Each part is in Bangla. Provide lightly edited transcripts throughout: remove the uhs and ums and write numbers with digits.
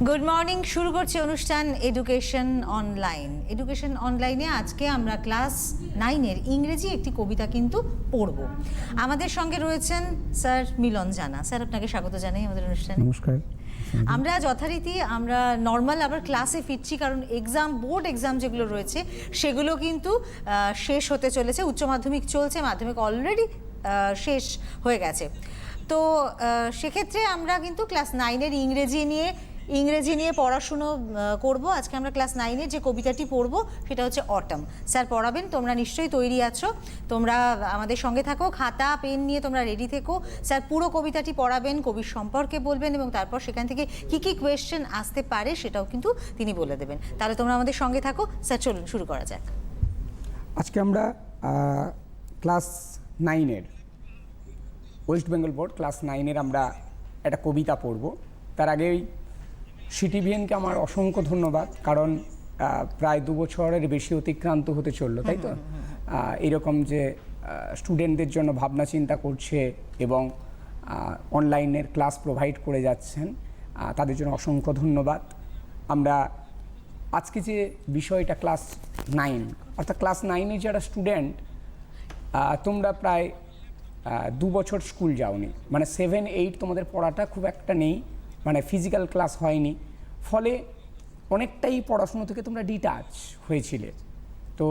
Good morning. শুরু করছি অনুষ্ঠান এডুকেশন অনলাইন। এডুকেশন অনলাইনে আজকে আমরা ক্লাস 9-এর ইংরেজি একটি কবিতা কিন্তু পড়ব। আমাদের সঙ্গে রয়েছেন স্যার মিলন জানা। স্যার, আপনাকে স্বাগত জানাই আমাদের অনুষ্ঠানে। নমস্কার। আমরা যথারীতি নর্মাল আবার ক্লাসে ফিরছি, কারণ বোর্ড এক্সাম যেগুলো রয়েছে সেগুলো কিন্তু শেষ হতে চলেছে। উচ্চ মাধ্যমিক চলছে, মাধ্যমিক অলরেডি শেষ হয়ে গেছে। তো সেক্ষেত্রে আমরা কিন্তু ক্লাস 9-এর ইংরেজি নিয়ে পড়াশুনো করব। আজকে আমরা ক্লাস 9-এর যে কবিতাটি পড়ব সেটা হচ্ছে অটম। স্যার পড়াবেন, তোমরা নিশ্চয়ই তৈরি আছো। তোমরা আমাদের সঙ্গে থাকো, খাতা পেন নিয়ে তোমরা রেডি থেকো। স্যার পুরো কবিতাটি পড়াবেন, কবির সম্পর্কে বলবেন এবং তারপর সেখান থেকে কী কোয়েশ্চেন আসতে পারে সেটাও কিন্তু তিনি বলে দেবেন। তাহলে তোমরা আমাদের সঙ্গে থাকো। স্যার চলুন শুরু করা যাক। আজকে আমরা ক্লাস 9-এর ওয়েস্ট বেঙ্গল বোর্ড ক্লাস 9-এর আমরা একটা কবিতা পড়ব। তার আগেই সিটিভিএনকে আমার অসংখ্য ধন্যবাদ, কারণ প্রায় 2 বছরের বেশি অতিক্রান্ত হতে চললো, তাই তো? এরকম যে স্টুডেন্টদের জন্য ভাবনা চিন্তা করছে এবং অনলাইনের ক্লাস প্রোভাইড করে যাচ্ছেন, তাদের জন্য অসংখ্য ধন্যবাদ। আমরা আজকে যে বিষয়টা ক্লাস 9, অর্থাৎ ক্লাস 9-এর যারা স্টুডেন্ট, তোমরা প্রায় 2 বছর স্কুল যাওনি, মানে 7, 8 তোমাদের পড়াটা খুব একটা নেই, মানে ফিজিক্যাল ক্লাস হয়নি, ফলে অনেকটাই পড়াশুনো থেকে তোমরা ডিটাচ হয়েছিলে। তো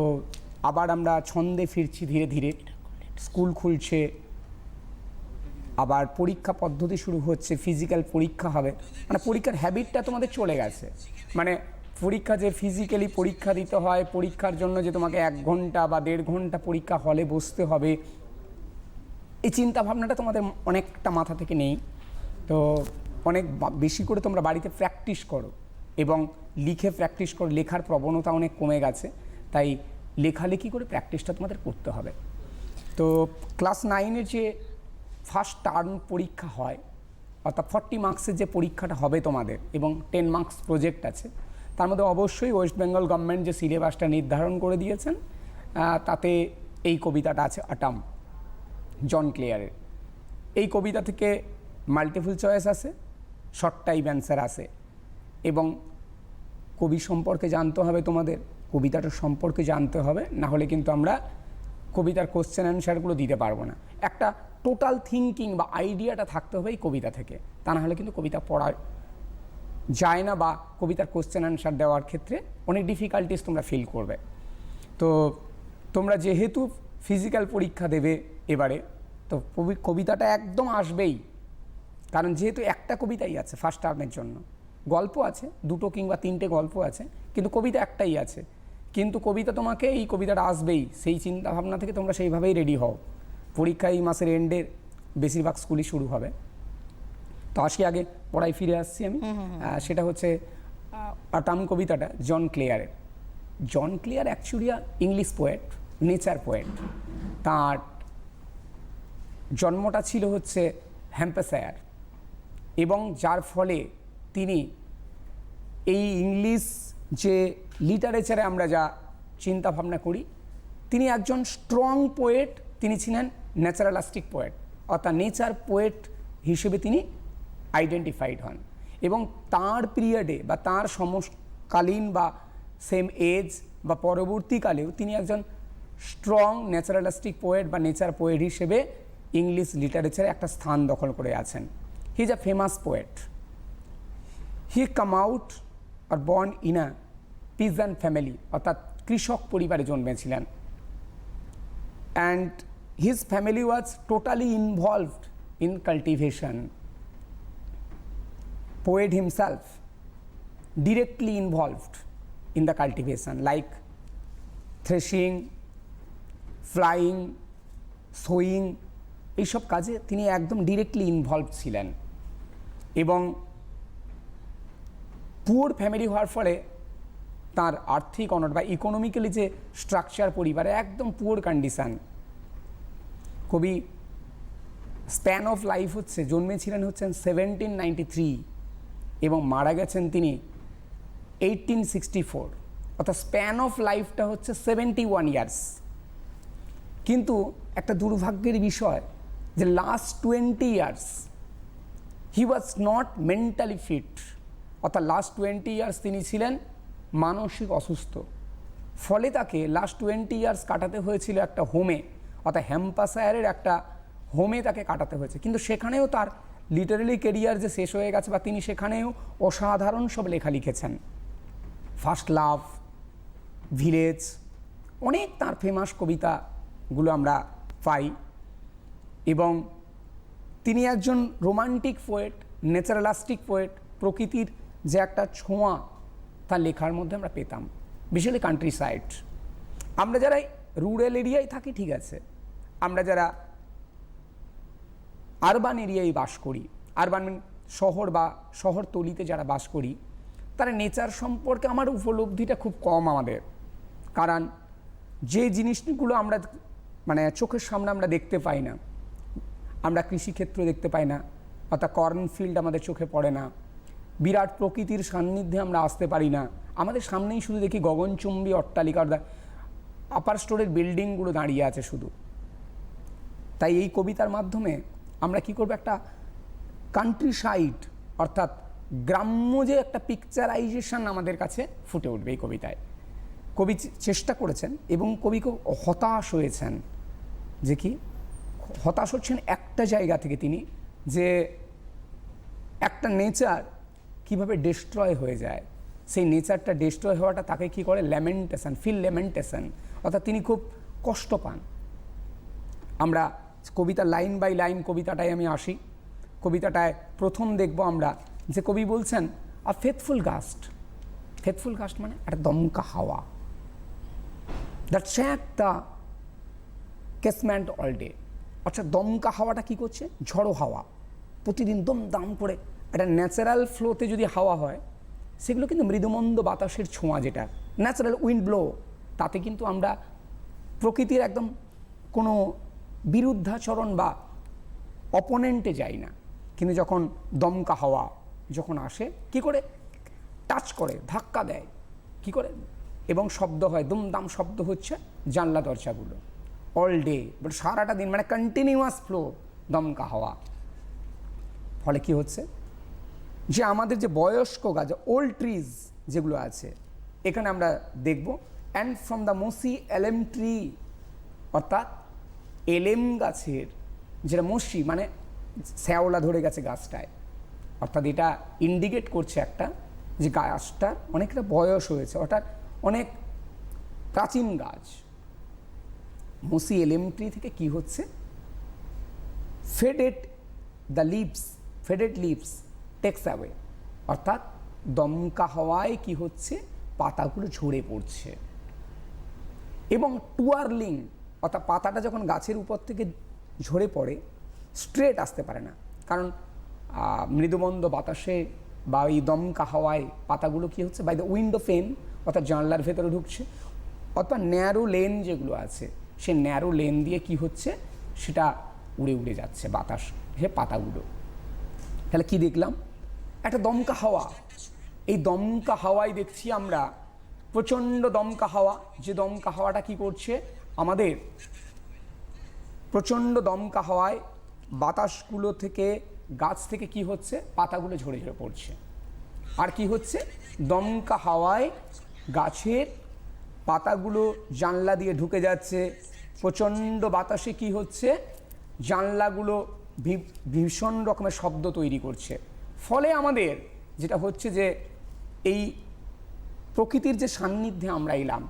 আবার আমরা ছন্দে ফিরছি ধীরে ধীরে। স্কুল খুলছে, আবার পরীক্ষা পদ্ধতি শুরু হচ্ছে, ফিজিক্যাল পরীক্ষা হবে, মানে পরীক্ষার হ্যাবিটটা তোমাদের চলে গেছে। মানে পরীক্ষা যে ফিজিক্যালি পরীক্ষা দিতে হয়, পরীক্ষার জন্য যে তোমাকে 1 ঘন্টা বা 1.5 ঘন্টা পরীক্ষা হলে বসতে হবে, এই চিন্তা ভাবনাটা তোমাদের অনেকটা মাথা থেকে নেই। তো অনেক বেশি করে তোমরা বাড়িতে প্র্যাকটিস করো এবং লিখে প্র্যাকটিস করো। লেখার প্রবণতা অনেক কমে গেছে, তাই লেখালেখি করে প্র্যাকটিসটা তোমাদের করতে হবে। তো ক্লাস 9-এর যে ফার্স্ট টার্ম পরীক্ষা হয়, অর্থাৎ 40 মার্কসের যে পরীক্ষাটা হবে তোমাদের, এবং 10 মার্কস প্রজেক্ট আছে, তার মধ্যে অবশ্যই ওয়েস্ট বেঙ্গল গভর্নমেন্ট যে সিলেবাসটা নির্ধারণ করে দিয়েছেন, তাতে এই কবিতাটা আছে অটম, জন ক্লেয়ারের। এই কবিতা থেকে মাল্টিপল চয়েস আছে, শর্ট টাইপ অ্যান্সার আছে, এবং কবি সম্পর্কে জানতে হবে তোমাদের, কবিতাটার সম্পর্কে জানতে হবে, না হলে কিন্তু আমরা কবিতার কোশ্চেন অ্যান্সারগুলো দিতে পারবো না। একটা টোটাল থিঙ্কিং বা আইডিয়াটা থাকতে হবে এই কবিতা থেকে, তা না হলে কিন্তু কবিতা পড়া যায় না, বা কবিতার কোশ্চেন অ্যান্সার দেওয়ার ক্ষেত্রে অনেক ডিফিকাল্টিস তোমরা ফিল করবে। তো তোমরা যেহেতু ফিজিক্যাল পরীক্ষা দেবে এবারে, তো কবিতাটা একদম আসবেই, কারণ যেহেতু একটা কবিতাই আছে ফার্স্ট টার্মের জন্য। গল্প আছে 2 কিংবা 3টে গল্প আছে, কিন্তু কবিতা একটাই আছে। কিন্তু কবিতা তোমাকে এই কবিতাটা আসবেই, সেই চিন্তা ভাবনা থেকে তোমরা সেইভাবেই রেডি হও। পরীক্ষা এই মাসের এন্ডের বেশিরভাগ স্কুলই শুরু হবে। তো আগে পড়ায় ফিরে আসছি আমি। সেটা হচ্ছে অটম কবিতাটা জন ক্লেয়ারের। John Clare actually English poet, nature poet. তার জন্মটা ছিল হচ্ছে হ্যাম্পশায়ার, এবং যার ফলে তিনি এই ইংলিশ যে লিটারেচারে আমরা যা চিন্তা ভাবনা করি, তিনি একজন স্ট্রং পোয়েট। তিনি ছিলেন ন্যাচারালিস্টিক পোয়েট, অর্থাৎ নেচার পোয়েট হিসেবে তিনি আইডেন্টিফাইড হন। এবং তার পিরিয়ডে বা তার সমকালীন বা সেম এজ বা পরবর্তীকালেও তিনি একজন স্ট্রং ন্যাচারালিস্টিক পোয়েট বা নেচার পোয়েট হিসেবে ইংলিশ লিটারেচারে একটা স্থান দখল করে আছেন। He is a famous poet. He come out আর born in a peasant family, অর্থাৎ কৃষক পরিবারে জন্মেছিলেন। And his family was totally involved in cultivation. Poet himself directly involved in the cultivation, like threshing, flying, sowing, এইসব কাজে তিনি একদম ডিরেক্টলি ইনভলভ ছিলেন। এবং পুয়ার ফ্যামিলি হওয়ার ফলে তার আর্থিক অনট বা ইকোনমিক্যালি যে স্ট্রাকচার পরিবারে একদম পুয়ার কন্ডিশান। কবি স্প্যান অফ লাইফ জন্মেছিলেন 1793 এবং মারা গেছেন তিনি 1864, অর্থাৎ স্প্যান অফ লাইফটা 71 ইয়ার্স। কিন্তু একটা দুর্ভাগ্যের বিষয় যে last 20 years he was not mentally fit, অর্থাৎ লাস্ট 20 ইয়ার্স তিনি ছিলেন মানসিক অসুস্থ, ফলে তাকে লাস্ট 20 ইয়ার্স কাটাতে হয়েছিল একটা হোমে, অর্থাৎ হ্যাম্পাশায়ারের একটা হোমে তাকে কাটাতে হয়েছে। কিন্তু সেখানেও তার লিটারালি কেরিয়ার যে শেষ হয়ে গেছে, বা তিনি সেখানেও অসাধারণ সব লেখা লিখেছেন। ফার্স্ট লাভ, ভিলেজ, অনেক তার ফেমাস কবিতাগুলো আমরা পাই। এবং তিনি একজন রোমান্টিক পোয়েট, ন্যাচারালিস্টিক পোয়েট, প্রকৃতির যে একটা ছোঁয়া তার লেখার মধ্যে আমরা পেতাম, বিশেষত কান্ট্রি সাইড। আমরা যারা রুরাল এরিয়ায় থাকি ঠিক আছে, আমরা যারা আরবান এরিয়ায় বাস করি, আরবান শহর বা শহরতলিতে যারা বাস করি, তারা নেচার সম্পর্কে আমার উপলব্ধিটা খুব কম আমাদের। কারণ যে জিনিসগুলো আমরা মানে চোখের সামনে আমরা দেখতে পাই না, আমরা কৃষিক্ষেত্র দেখতে পাই না, অর্থাৎ কর্নফিল্ড আমাদের চোখে পড়ে না, বিরাট প্রকৃতির সান্নিধ্যে আমরা আসতে পারি না। আমাদের সামনেই শুধু দেখি গগনচুম্বী অট্টালিকার আপার স্টোরের বিল্ডিংগুলো দাঁড়িয়ে আছে শুধু। তাই এই কবিতার মাধ্যমে আমরা কি করব, একটা কান্ট্রি সাইড অর্থাৎ গ্রাম্য যে একটা পিকচারাইজেশন আমাদের কাছে ফুটে উঠবে এই কবিতায়। কবি চেষ্টা করেছেন এবং কবি খুব হতাশ হয়েছেন, যে কি হতাশ হচ্ছেন একটা জায়গা থেকে তিনি, যে একটা নেচার কিভাবে ডিস্ট্রয় হয়ে যায়, সেই নেচারটা ডিস্ট্রয় হওয়াটা তাকে কি করে, ল্যামেন্টেশন, ফিল ল্যামেন্টেশন, অর্থাৎ তিনি খুব কষ্ট পান। আমরা কবিতা লাইন বাই লাইন কবিতাটায় আমি আসি। কবিতাটায় প্রথম দেখব আমরা যে কবি বলছেন a faithful gust. Faithful gust মানে একটা দমকা হাওয়া, that shake the casement all day. অর্থাৎ দমকা হাওয়াটা কী করছে, ঝড়ো হাওয়া, প্রতিদিন দমদাম করে একটা ন্যাচারাল ফ্লোতে যদি হাওয়া হয়, সেগুলো কিন্তু মৃদুমন্দ বাতাসের ছোঁয়া, যেটা ন্যাচারাল উইন্ড ব্লো, তাতে কিন্তু আমরা প্রকৃতির একদম কোনো বিরুদ্ধাচরণ বা অপোনেন্টে যাই না। কিন্তু যখন দমকা হাওয়া যখন আসে, কি করে টাচ করে, ধাক্কা দেয়, কি করে, এবং শব্দ হয়, দুমদাম শব্দ হচ্ছে জানলা দরজাগুলো, অল ডে, বাট সারাটা দিন, মানে কন্টিনিউয়াস ফ্লো দমকা হাওয়া। ফলে কি হচ্ছে, যে আমাদের যে বয়স্ক গাছ, ওল্ড ট্রিজ যেগুলো আছে, এখানে আমরা দেখব অ্যান্ড ফ্রম দ্য মসি এলেম ট্রি, অর্থাৎ এলেম গাছের যেটা মসি মানে শ্যাওলা ধরে গেছে গাছটায়, অর্থাৎ এটা ইন্ডিকেট করছে একটা যে গাছটার অনেকটা বয়স হয়েছে, অর্থাৎ অনেক প্রাচীন গাছ। মসি এলেম ট্রি থেকে কি হচ্ছে, faded the leaves, faded leaves takes away, অর্থাৎ দমকা হাওয়ায় কি হচ্ছে, পাতাগুলো ঝরে পড়ছে। এবং টুয়ারলিং, অর্থাৎ পাতাটা যখন গাছের উপর থেকে ঝরে পড়ে স্ট্রেট আসতে পারে না, কারণ মৃদুমন্দ বাতাসে বা এই দমকা হাওয়ায় পাতাগুলো কি হচ্ছে, বাই দ্য উইন্ডো ফেন, অর্থাৎ জানলার ভেতরে ঢুকছে, অথবা ন্যারো লেন যেগুলো আছে, সে ন্যারো লেন দিয়ে কি হচ্ছে, সেটা উড়ে উড়ে যাচ্ছে বাতাস হে পাতাগুলো। তাহলে কি দেখলাম, একটা দমকা হাওয়া। এই দমকা হাওয়ায় দেখছি আমরা প্রচণ্ড দমকা হাওয়া, যে দমকা হাওয়াটা কি করছে, আমাদের প্রচণ্ড দমকা হাওয়ায় বাতাসগুলো থেকে, গাছ থেকে কি হচ্ছে, পাতাগুলো ঝরে ঝরে পড়ছে। আর কি হচ্ছে, দমকা হাওয়ায় গাছের পাতাগুলো জানলা দিয়ে ঢুকে যাচ্ছে, প্রচণ্ড বাতাসে কি হচ্ছে, জানলাগুলো ভীষণ রকমের শব্দ তৈরি করছে। ফলে আমাদের যেটা হচ্ছে যে এই প্রকৃতির যে সান্নিধ্যে আমরা এলাম,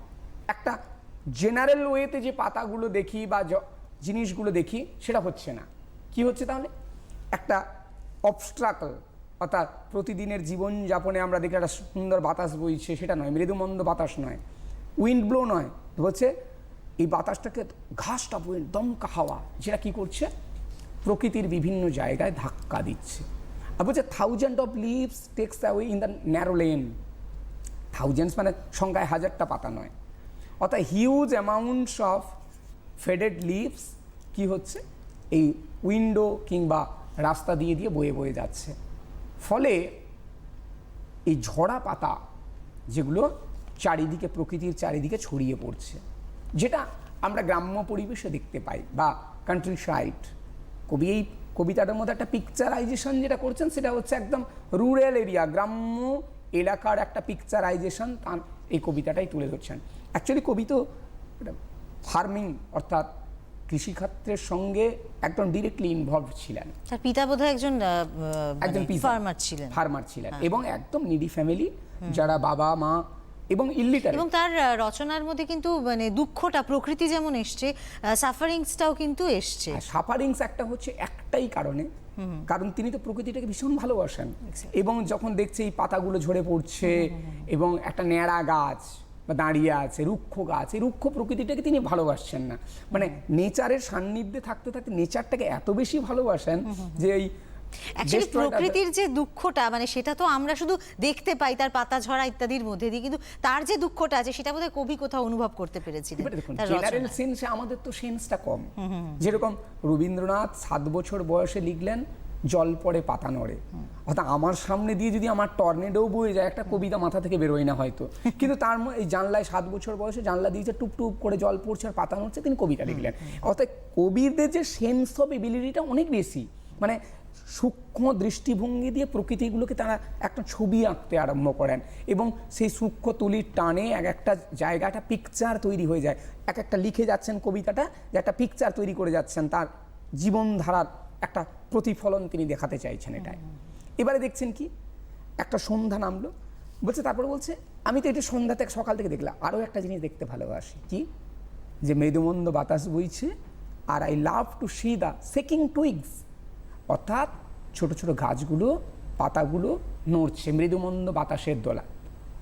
একটা জেনারেল ওয়েতে যে পাতাগুলো দেখি বা জিনিসগুলো দেখি, সেটা হচ্ছে না। কি হচ্ছে তাহলে, একটা অবস্ট্রাকল, অর্থাৎ প্রতিদিনের জীবনযাপনে আমরা দেখি একটা সুন্দর বাতাস বইছে, সেটা নয়, মৃদুমন্দ বাতাস নয়, উইন্ড ব্লো নয়, হচ্ছে এই বাতাসটাকে ঘাসটা উইন্ড, দমকা হাওয়া, যেটা কি করছে, প্রকৃতির বিভিন্ন জায়গায় ধাক্কা দিচ্ছে। আর বলছে thousand of leaves takes away in the narrow lane. Thousands মানে সংখ্যায় হাজারটা পাতা নয়, অর্থাৎ huge amounts of faded leaves কি হচ্ছে, এই উইন্ডো কিংবা রাস্তা দিয়ে দিয়ে বয়ে বয়ে যাচ্ছে। ফলে এই ঝরা পাতা যেগুলো চারিদিকে, প্রকৃতির চারিদিকে ছড়িয়ে পড়ছে, যেটা আমরা গ্রাম্য পরিবেশে দেখতে পাই বা কান্ট্রি সাইড। কবি এই কবিতাটার মধ্যে একটা পিকচারাইজেশন যেটা করছেন সেটা হচ্ছে একদম রুরাল এরিয়া, গ্রাম্য এলাকার একটা পিকচারাইজেশন তার এই কবিতাটাই তুলে ধরছেন। অ্যাকচুয়ালি কবি তো ফার্মিং অর্থাৎ কৃষিক্ষেত্রের সঙ্গে একদম ডিরেক্টলি ইনভলভ ছিলেন। তার পিতা বোধহয় একজন ফার্মার ছিলেন এবং একদম নিডি ফ্যামিলি, যারা বাবা মা এবং ইলিটারেট। এবং তার রচনার মধ্যে কিন্তু মানে দুঃখটা, প্রকৃতি যেমন এসছে, সাফারিংসটাও কিন্তু এসছে। সাফারিংস একটা হচ্ছে একটাই কারণে, কারণ তিনি তো প্রকৃতিটাকে ভীষণ ভালোবাসেন এবং যখন দেখছে এই পাতাগুলো ঝরে পড়ছে এবং একটা ন্যাড়া গাছ বা দাঁড়িয়ে আছে, রুক্ষ গাছ, এই রুক্ষ প্রকৃতিটাকে তিনি ভালোবাসছেন না, মানে নেচারের সান্নিধ্যে থাকতে থাকতে নেচারটাকে এত বেশি ভালোবাসেন যে এই অ্যাকচুয়ালি প্রকৃতির যে দুঃখটা, মানে সেটা তো আমরা শুধু দেখতে পাই তার পাতা ঝরা ইত্যাদির মধ্যে দিয়ে, কিন্তু তার যে দুঃখটা আছে সেটা বোধহয় কবি কোথাও অনুভব করতে পেরেছিলেন। জেনারেল সেন্সে আমাদের তো সেন্সটা কম। যেরকম রবীন্দ্রনাথ 7 বছর বয়সে লিখলেন জল পড়ে পাতা নড়ে, অর্থাৎ আমার সামনে দিয়ে যদি আমার টর্নেডো বয়ে যায় একটা কবিতা মাথা থেকে বেরোয় না হয়তো, কিন্তু তার এই জানলায় 7 বছর বয়সে জানলা দিয়েছে, টুপ টুপ করে জল পড়ছে আর পাতা নড়ছে, তিনি কবিতা লিখলেন। অর্থাৎ কবিদের যে সেন্স অফ এবিলিটিটা অনেক বেশি, মানে সূক্ষ্ম দৃষ্টিভঙ্গি দিয়ে প্রকৃতিগুলোকে তারা একটা ছবি আঁকতে আরম্ভ করেন এবং সেই সূক্ষ্ম তুলির টানে এক একটা জায়গাটা পিকচার তৈরি হয়ে যায়। এক একটা লিখে যাচ্ছেন কবিতাটা, যে একটা পিকচার তৈরি করে যাচ্ছেন, তার জীবনধারার একটা প্রতিফলন তিনি দেখাতে চাইছেন এটাই। এবারে দেখছেন কি একটা সন্ধ্যা নামলো, বলছে, তারপরে বলছে আমি তো এটা সন্ধ্যা থেকে সকাল থেকে দেখলাম, আরও একটা জিনিস দেখতে ভালোবাসি, কি যে মৃদুমন্দ বাতাস বইছে আর I love to see the shaking twigs, অর্থাৎ ছোট ছোট গাছগুলো পাতাগুলো নড়ছে মৃদুমন্দ বাতাসের দোলা।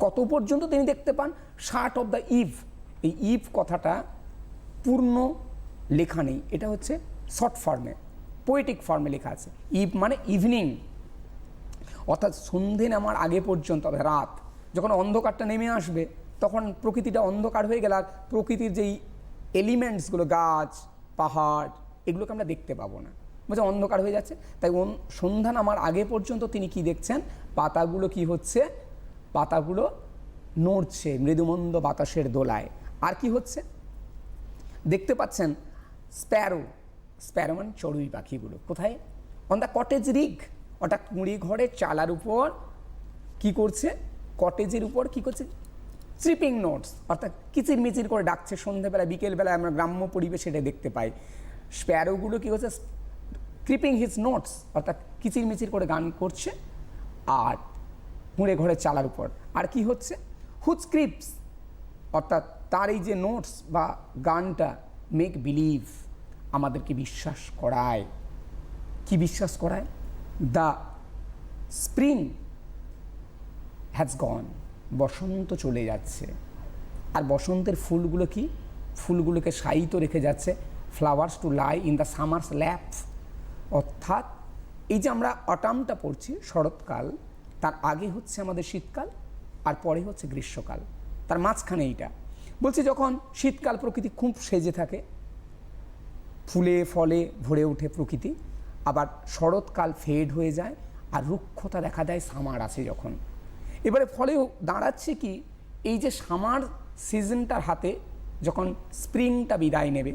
কত পর্যন্ত তিনি দেখতে পান? Short of the eave. এই ইভ কথাটা পূর্ণ লেখা নেই, এটা হচ্ছে শর্ট ফর্মে, পোয়েটিক ফর্মে লেখা আছে। ইভ মানে ইভিনিং, অর্থাৎ সন্ধে নামার আগে পর্যন্ত, রাত যখন অন্ধকারটা নেমে আসবে তখন প্রকৃতিটা অন্ধকার হয়ে গেলে আর প্রকৃতির যেই এলিমেন্টসগুলো, গাছ পাহাড়, এগুলোকে আমরা দেখতে পাবো না, বলছে অন্ধকার হয়ে যাচ্ছে। তাই সন্ধ্যা নামার আগে পর্যন্ত তিনি কি দেখছেন? পাতাগুলো কি হচ্ছে? পাতাগুলো নড়ছে মৃদুমন্দ বাতাসের দোলায়। আর কি হচ্ছে দেখতে পাচ্ছেন? স্প্যারো, স্প্যারো মানে চড়ুই পাখিগুলো কোথায়? অন দ্য কটেজ রিগ, ওটা কুঁড়ি ঘরের চালার উপর কি করছে? কটেজের উপর কি করছে? ট্রিপিং নোটস, অর্থাৎ কিচিরমিচির করে ডাকছে সন্ধ্যেবেলা বিকেলবেলায়, আমরা গ্রাম্য পরিবেশে এটা দেখতে পাই। স্প্যারোগুলো কি করছে? ক্রিপিং হিজ নোটস, অর্থাৎ কিচিরমিচির করে গান করছে আর কুঁড়ে ঘরের চালার উপর। আর কি হচ্ছে? হুজ ক্রিপস, অর্থাৎ তার এই যে নোটস বা গানটা মেক বিলিভ, আমাদেরকে বিশ্বাস করায়। কি বিশ্বাস করায়? দ্য স্প্রিং হ্যাজ গন, বসন্ত চলে যাচ্ছে। আর বসন্তের ফুলগুলো কি? ফুলগুলোকে শায়িত রেখে যাচ্ছে। Flowers to lie in the summer's lap, অর্থাৎ এই যে আমরা অটামটা পড়ছি, শরৎকাল, তার আগে হচ্ছে আমাদের শীতকাল আর পরে হচ্ছে গ্রীষ্মকাল, তার মাঝখানে এইটা বলছি। যখন শীতকাল প্রকৃতি খুব সেজে থাকে, ফুলে ফলে ভরে ওঠে প্রকৃতি, আবার শরৎকাল ফেড হয়ে যায় আর রুক্ষতা দেখা দেয় সামার আসে যখন। এবারে ফলেও দাঁড়াচ্ছে কি, এই যে সামার সিজনটার হাতে যখন স্প্রিংটা বিদায় নেবে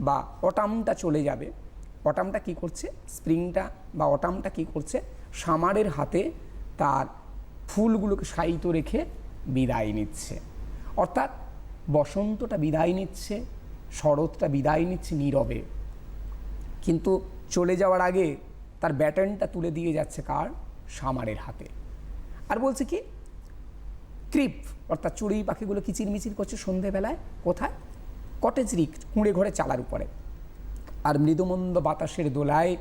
বা অটামটা চলে যাবে, অটামটা কি করছে? স্প্রিংটা বা অটামটা কি করছে? সামারের হাতে তার ফুলগুলোকে শায়িত রেখে বিদায় নিচ্ছে। অর্থাৎ বসন্তটা বিদায় নিচ্ছে, শরৎটা বিদায় নিচ্ছে নীরবে, কিন্তু চলে যাওয়ার আগে তার ব্যাটনটা তুলে দিয়ে যাচ্ছে কার? সামারের হাতে। আর বলছে কি, ক্রিপ, অর্থাৎ চড়ুই পাখিগুলো কিচিরমিচির করছে সন্ধেবেলায় কোথায়? কটেজ রিক, কুঁড়ে ঘরে চালার উপরে। আর মৃদুমন্দ বাতাসের দোলায়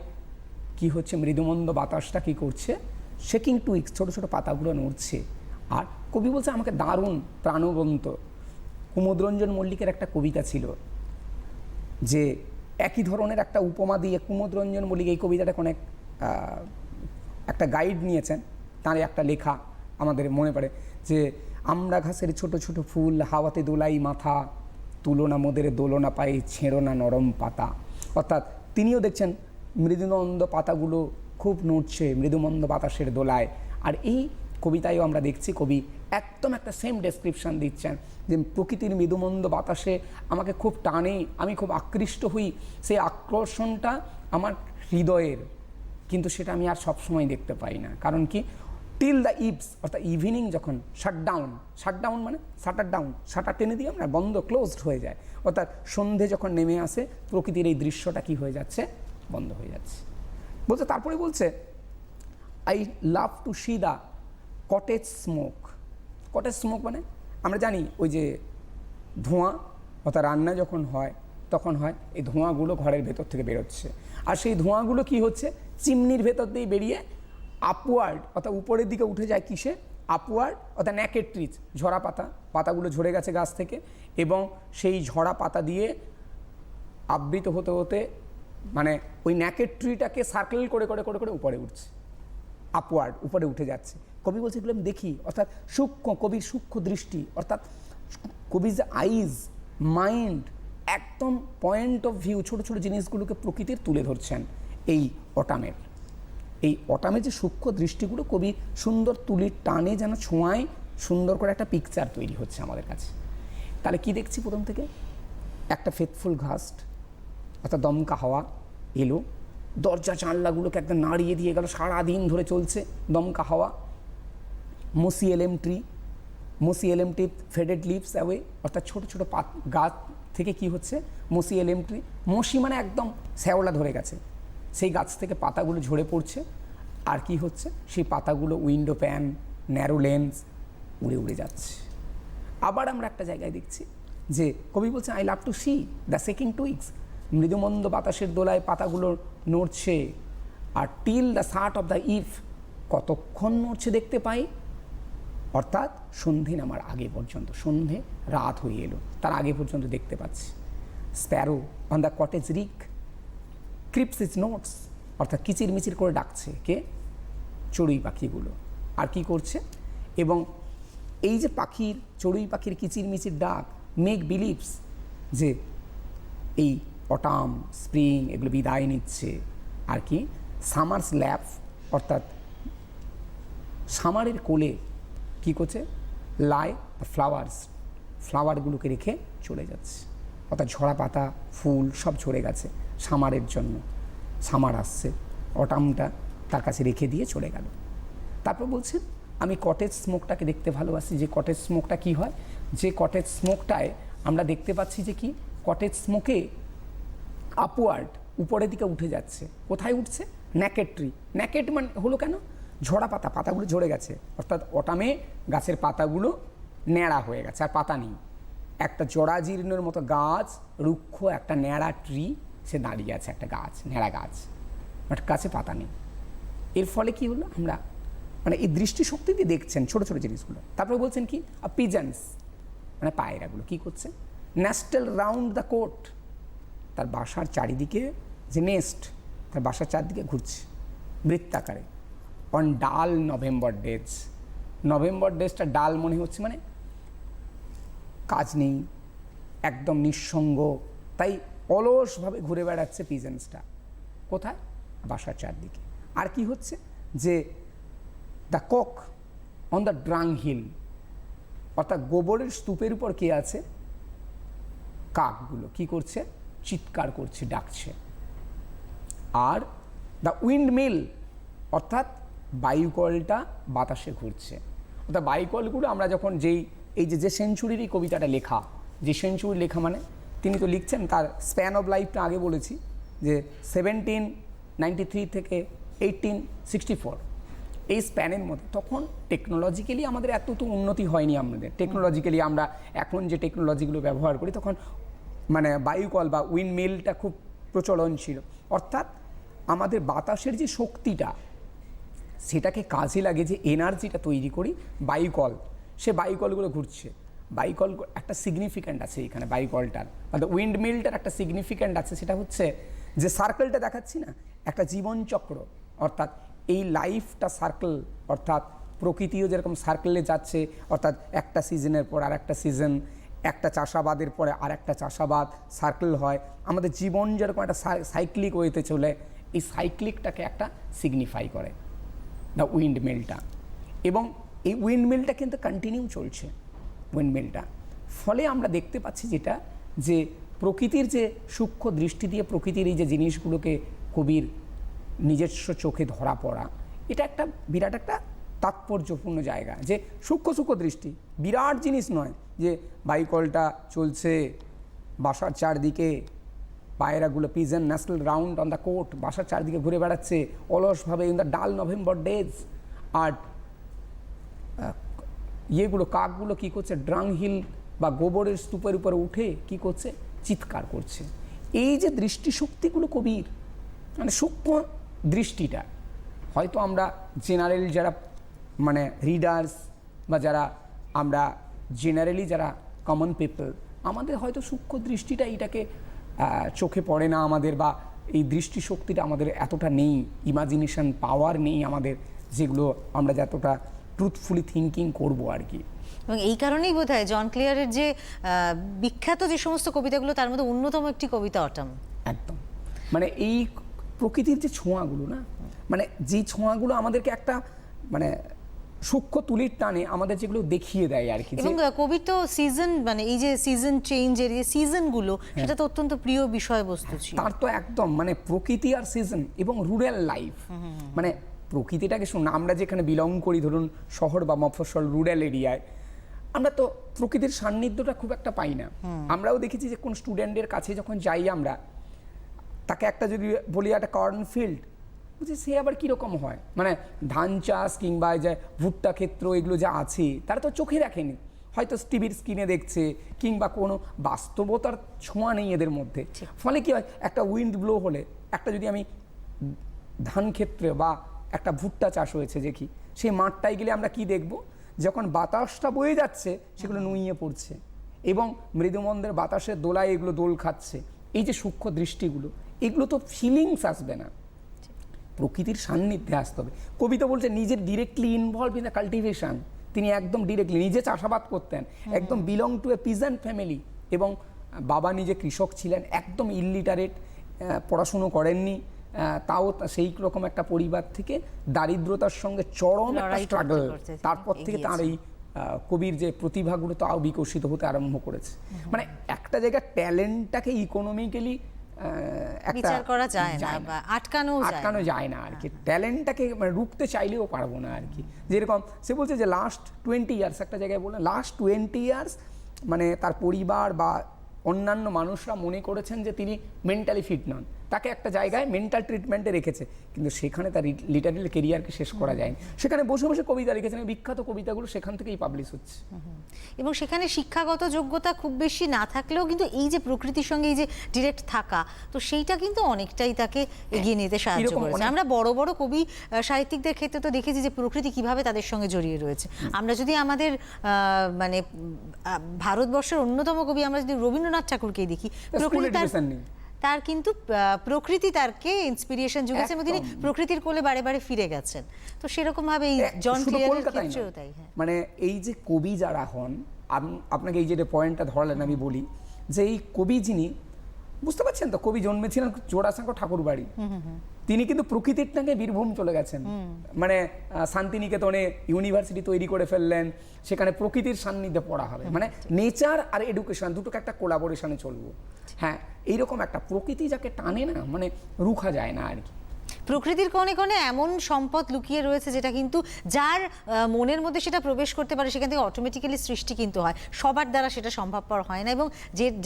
কি হচ্ছে? মৃদুমন্দ বাতাসটা কি করছে? শেকিং টুইক্স, ছোটো ছোটো পাতাগুলো নড়ছে। আর কবি বলছে আমাকে দারুণ প্রাণবন্ত। কুমুদরঞ্জন মল্লিকের একটা কবিতা ছিল যে একই ধরনের একটা উপমা দিয়ে কুমুদরঞ্জন মল্লিক এই কবিতাটা অনেক একটা গাইড নিয়েছেন, তার একটা লেখা আমাদের মনে পড়ে যে আমরা ঘাসের ছোট ছোট ফুল, হাওয়াতে দোলাই মাথা, তুলনা মোদের দোলনা পায়ে, ছেঁড়ো না নরম পাতা। অর্থাৎ তিনিও দেখছেন মৃদুমন্দ পাতাগুলো খুব নড়ছে মৃদুমন্দ বাতাসের দোলায়। আর এই কবিতায়ও আমরা দেখছি কবি একদম একটা সেম ডেসক্রিপশান দিচ্ছেন যে প্রকৃতির মৃদুমন্দ বাতাসে আমাকে খুব টানে, আমি খুব আকৃষ্ট হই, সেই আকর্ষণটা আমার হৃদয়ের কিন্তু সেটা আমি আর সবসময় দেখতে পাই না। কারণ কি, টিল দ্য ইভস অর্থাৎ ইভিনিং যখন শাটডাউন মানে শাটার টেনে দিয়ে আমরা বন্ধ, ক্লোজড হয়ে যায়, অর্থাৎ সন্ধে যখন নেমে আসে প্রকৃতির এই দৃশ্যটা কি হয়ে যাচ্ছে, বন্ধ হয়ে যাচ্ছে। বলছে, তারপরে বলছে I love to see the cottage smoke মানে আমরা জানি ওই যে ধোঁয়া, অর্থাৎ রান্না যখন হয় তখন হয় এই ধোঁয়াগুলো ঘরের ভেতর থেকে বেরোচ্ছে, আর সেই ধোঁয়াগুলো কি হচ্ছে, চিমনির ভেতর দিয়ে বেরিয়ে আপওয়ার্ড অর্থাৎ উপরের দিকে উঠে যায় কিসে, আপওয়ার্ড অর্থাৎ নেকেড ট্রিজ, ঝরা পাতাগুলো ঝরে গেছে গাছ থেকে, এবং সেই ঝরা পাতা দিয়ে আবৃত হতে হতে মানে ওই নেকেড ট্রিটাকে সার্কেল করে করে করে করে উপরে উঠছে, আপওয়ার্ড উপরে উঠে যাচ্ছে। কবি বলছে এগুলো আমি দেখি, অর্থাৎ কবির সূক্ষ্ম দৃষ্টি, অর্থাৎ কবির যে আইজ, মাইন্ড, একদম পয়েন্ট অফ ভিউ, ছোটো ছোটো জিনিসগুলোকে প্রকৃতির তুলে ধরছেন এই অটামের যে সূক্ষ্ম দৃষ্টিগুলো কবি সুন্দর তুলির টানে যেন ছোঁয়ায় সুন্দর করে একটা পিকচার তৈরি হচ্ছে আমাদের কাছে। তাহলে কি দেখছি, প্রথম থেকে একটা ফেথফুল ঘাস্ট অর্থাৎ দমকা হাওয়া এলো, দরজা জানলাগুলোকে একদম নাড়িয়ে দিয়ে গেল, সারাদিন ধরে চলছে দমকা হাওয়া। মসি এলএম ট্রি ফেডেড লিভস অ্যাওয়ে, অর্থাৎ ছোটো ছোটো গাছ থেকে কি হচ্ছে, মসি এলএম ট্রি, মসি মানে একদম শ্যাওলা ধরে গেছে, সেই গাছ থেকে পাতাগুলো ঝরে পড়ছে, আর কি হচ্ছে, সেই পাতাগুলো উইন্ডো প্যান, ন্যারো লেন্স উড়ে উড়ে যাচ্ছে। আবার আমরা একটা জায়গায় দেখছি যে কবি বলছেন I love to see the shaking twigs, মৃদুমন্দ বাতাসের দোলায় পাতাগুলো নড়ছে, আর till the shut of the eve, কতক্ষণ নড়ছে দেখতে পাই, অর্থাৎ সন্ধে নামার আগে পর্যন্ত, সন্ধে রাত হয়ে এলো তার আগে পর্যন্ত দেখতে পাচ্ছি। Sparrow on the cottage rick creeps is notes, অর্থাৎ কিচিরমিচির করে ডাকছে কে, চড়ুই পাখিগুলো, আর কি করছে, এবং এই যে চড়ুই পাখির কিচিরমিচির ডাক মেক বিলিভস যে এই অটাম, স্প্রিং এগুলো বিদায় নিচ্ছে, আর কি সামার্স ল্যাপ অর্থাৎ সামারের কোলে কি করছে, লাই ফ্লাওয়ারগুলোকে রেখে চলে যাচ্ছে, অর্থাৎ ঝরা পাতা, ফুল সব ঝরে গেছে সামারের জন্য, সামার আসছে, অটামটা তার কাছে রেখে দিয়ে চলে গেল। তারপর বলছেন আমি কটেজ স্মোকটাকে দেখতে ভালোবাসি, যে কটেজ স্মোকটা কি হয়, যে কটেজ স্মোকটায় আমরা দেখতে পাচ্ছি যে কি, কটেজ স্মোকে আপওয়ার্ড উপরের দিকে উঠে যাচ্ছে, কোথায় উঠছে, নেকেড ট্রি, নেকেড মানে হলো কেন, ঝরা পাতাগুলো ঝরে গেছে, অর্থাৎ অটামে গাছের পাতাগুলো ন্যাড়া হয়ে গেছে, আর পাতা নেই, একটা জরাজীর্ণের মতো গাছ, রুক্ষ একটা ন্যাড়া ট্রি, সে দাঁড়িয়ে আছে, একটা গাছ, ন্যাড়া গাছ, বাট গাছে পাতা নেই। এর ফলে কি হলো, আমরা মানে এই দৃষ্টিশক্তি দিয়ে দেখছেন ছোটো ছোটো জিনিসগুলো। তারপরে বলছেন কি, পিজেন্টস মানে পায়রাগুলো কি করছে, নেস্টেল রাউন্ড দ্য কোট, তার বাসার চারিদিকে যে নেস্ট, তার বাসার চারদিকে ঘুরছে বৃত্তাকারে। অন ডাল নভেম্বর ডেজটা ডাল মনে হচ্ছে মানে কাজ নেই, একদম নিঃসঙ্গ, তাই অলসভাবে ঘুরে বেড়াচ্ছে পিজেন্টসটা, কোথায়, বাসার চারদিকে। আর কি হচ্ছে, যে দ্য কক অন দ্য ড্রাং হিল, অর্থাৎ গোবরের স্তূপের উপর কে আছে, কাকগুলো কি করছে, চিৎকার করছে, ডাকছে। আর দ্য উইন্ড মিল অর্থাৎ বায়ুকলটা বাতাসে ঘুরছে, অর্থাৎ বায়ুকলগুলো আমরা যখন এই যে সেঞ্চুরিরই কবিতাটা লেখা, যে সেঞ্চুরি লেখা মানে তিনি তো লিখছেন তার স্প্যান অফ লাইফটা আগে বলেছি যে 1793 থেকে 1864, এই স্প্যানের মধ্যে তখন টেকনোলজিক্যালি আমাদের এত তো উন্নতি হয়নি, আমাদের টেকনোলজিক্যালি আমরা এখন যে টেকনোলজিগুলো ব্যবহার করি, তখন মানে বায়ুকল বা উইন্ড মিলটা খুব প্রচলন ছিল, অর্থাৎ আমাদের বাতাসের যে শক্তিটা সেটাকে কাজে লাগে যে এনার্জিটা তৈরি করি, বায়ুকল, সে বায়ুকলগুলো ঘুরছে। বায়ুকল একটা সিগনিফিক্যান্ট আছে এখানে, বায়ুকলটার বা উইন্ড মিলটার একটা সিগনিফিক্যান্ট আছে, সেটা হচ্ছে যে সার্কেলটা দেখাচ্ছি না, একটা জীবনচক্র, অর্থাৎ এই লাইফটা সার্কেল, অর্থাৎ প্রকৃতিও যেরকম সার্কেলে যাচ্ছে, অর্থাৎ একটা সিজনের পর আর একটা সিজন, একটা চাষাবাদের পরে আর একটা চাষাবাদ সার্কেল হয়, আমাদের জীবন যেরকম একটা সাইক্লিক ওয়েতে চলে, এই সাইক্লিকটাকে একটা সিগনিফাই করে দ্য উইন্ড মিলটা। এবং এই উইন্ড মিলটা কিন্তু কন্টিনিউ চলছে, উইন্ড মিলটা। ফলে আমরা দেখতে পাচ্ছি যেটা, যে প্রকৃতির যে সূক্ষ্ম দৃষ্টি দিয়ে প্রকৃতির এই যে জিনিসগুলোকে কবির নিজস্ব চোখে ধরা পড়া, এটা একটা বিরাট একটা তাৎপর্যপূর্ণ জায়গা। যে সূক্ষ্ম সূক্ষ্ম দৃষ্টি বিরাট জিনিস নয় যে বাইকলটা চলছে বাসার চারদিকে, পায়রাগুলো pigeon national round on the court, বাসার চারদিকে ঘুরে বেড়াচ্ছে অলসভাবে ইন দ্য ডাল নভেম্বর ডেজ। আর ইয়েগুলো কাকগুলো কী করছে, ড্রাং হিল বা গোবরের স্তূপের উপরে উঠে কি করছে, চিৎকার করছে। এই যে দৃষ্টিশক্তিগুলো কবির, মানে সূক্ষ্ম দৃষ্টিটা হয়তো আমরা জেনারেল যারা মানে রিডার্স বা যারা আমরা জেনারেলি যারা কমন পিপল, আমাদের হয়তো সূক্ষ্ম দৃষ্টিটা এটাকে চোখে পড়ে না আমাদের, বা এই দৃষ্টিশক্তিটা আমাদের এতটা নেই, ইমাজিনেশন পাওয়ার নেই আমাদের, যেগুলো আমরা যতটা ট্রুথফুলি থিঙ্কিং করবো আর কি। এবং এই কারণেই বোধহয় জন ক্লিয়ারের যে বিখ্যাত যে সমস্ত কবিতাগুলো তার মধ্যে অন্যতম একটি কবিতা অটাম। একদম, মানে এই প্রকৃতির যে ছোঁয়াগুলো না, মানে যে ছোঁয়াগুলো আমাদেরকে একটা মানে সূক্ষ্ম তুলির টানে আমাদের যেগুলো দেখিয়ে দেয় আর কি। এবং কবির তো সিজন, মানে এই যে সিজন চেঞ্জের যে সিজনগুলো, সেটা তো অত্যন্ত প্রিয় বিষয়বস্তু ছিল তার। তো একদম মানে প্রকৃতি আর সিজন এবং রুরাল লাইফ, মানে প্রকৃতিটাকে শুনুন, আমরা যেখানে বিলং করি ধরুন শহর বা মফস্বল রুরাল এরিয়ায়, আমরা তো প্রকৃতির সান্নিধ্যটা খুব একটা পাই না। আমরাও দেখেছি যে কোন স্টুডেন্টের কাছে যখন যাই আমরা, তাকে একটা যদি বলি একটা কর্নফিল্ড, বুঝি সে আবার কীরকম হয়, মানে ধান চাষ কিংবা যে ভুট্টা ক্ষেত্র এগুলো যা আছে তারা তো চোখে রাখেনি, হয়তো টিভির স্ক্রিনে দেখছে, কিংবা কোনো বাস্তবতার ছোঁয়া নেই এদের মধ্যে। ফলে কী হয়, একটা উইন্ড ব্লো হলে, একটা যদি আমি ধান ক্ষেত্রে বা একটা ভুট্টা চাষ হয়েছে দেখি, সেই মাঠটায় গেলে আমরা কি দেখব, যখন বাতাসটা বয়ে যাচ্ছে সেগুলো নুইয়ে পড়ছে এবং মৃদুমন্দের বাতাসের দোলায় এগুলো দোল খাচ্ছে। এই যে সূক্ষ্ম দৃষ্টিগুলো, এগুলো তো ফিলিংস আসবে না, প্রকৃতির সান্নিধ্যে আসতে হবে। কবিতা বলছে নিজের directly involve in the cultivation, তিনি একদম ডিরেক্টলি নিজে চাষাবাদ করতেন, একদম belong to A peasant family, এবং বাবা নিজে কৃষক ছিলেন, একদম ইলিটারেট, পড়াশুনো করেননি, তাও সেই রকম একটা পরিবার থেকে দারিদ্রতার সঙ্গে চরম একটা স্ট্রাগল, তারপর থেকে তার এই কবির যে প্রতিভাগুলো তাও বিকশিত হতে আরম্ভ করেছে। মানে একটা জায়গায় ট্যালেন্টটাকে ইকোনমিক্যালি বিচার করা যায় না বা আটকানো যায় না আর কি। ট্যালেন্টটাকে মানে রুখতে চাইলেও পারবো না আর কি। যেরকম সে বলছে যে লাস্ট 20 ইয়ার্স, একটা জায়গায় বললেন লাস্ট 20 ইয়ার্স, মানে তার পরিবার বা অন্যান্য মানুষরা মনে করেছেন যে তিনি মেন্টালি ফিট নন, তাকে একটা জায়গায় মেন্টাল ট্রিটমেন্টে রেখেছে, কিন্তু সেখানে তার লিটারালি কেরিয়ারকে শেষ করা যায়নি। সেখানে বসে বসে কবিতা লিখেছেন, বিখ্যাত কবিতাগুলো সেখান থেকেই পাবলিশ হচ্ছে। এবং সেখানে শিক্ষাগত যোগ্যতা খুব বেশি না থাকলেও কিন্তু এই যে প্রকৃতির সঙ্গে এই যে ডিরেক্ট থাকা, তো সেইটা কিন্তু অনেকটাই তাকে এগিয়ে নিতে সাহায্য করেছে। আমরা বড় বড় কবি সাহিত্যিকদের ক্ষেত্রে তো দেখেছি যে প্রকৃতি কিভাবে তাদের সঙ্গে জড়িয়ে রয়েছে। আমরা যদি আমাদের মানে ভারতবর্ষের অন্যতম কবি আমরা যদি রবীন্দ্রনাথ ঠাকুরকেই দেখি, প্রকৃতি তার কিন্তু প্রকৃতি তারকে ইন্সপিরেশন জুগেছে এবং তিনি প্রকৃতির কোলে বারে বারে ফিরে গেছেন। তো সেরকম ভাবে এই জন ক্লিয়ারের ক্ষেত্রেও তাই। মানে এই যে কবি যারা হন, আপনাকে এই যে পয়েন্টটা ধরালেন, আমি বলি যে এই কবি যিনি, বুঝতে পারছেন তো, কবি জন্মেছিলেন জোড়াসাঁকো ঠাকুর বাড়ি, তিনি কিন্তু প্রকৃতির টাকে বীরভূম চলে গেছেন, মানে শান্তিনিকেতনে ইউনিভার্সিটি তৈরি করে ফেললেন, সেখানে প্রকৃতির সান্নিধ্যে পড়া হবে, মানে নেচার আর এডুকেশন দুটোকে একটা কোলাবোরেশনে চলবো। হ্যাঁ, এইরকম একটা প্রকৃতি যাকে টানে না, মানে রুখা যায় না আর কি। প্রকৃতির কোণে কোণে এমন সম্পদ লুকিয়ে রয়েছে যেটা কিন্তু যার মনের মধ্যে সেটা প্রবেশ করতে পারে, সেখান থেকে অটোমেটিক্যালি সৃষ্টি কিন্তু হয়, সবার দ্বারা সেটা সম্ভবপর হয় না, এবং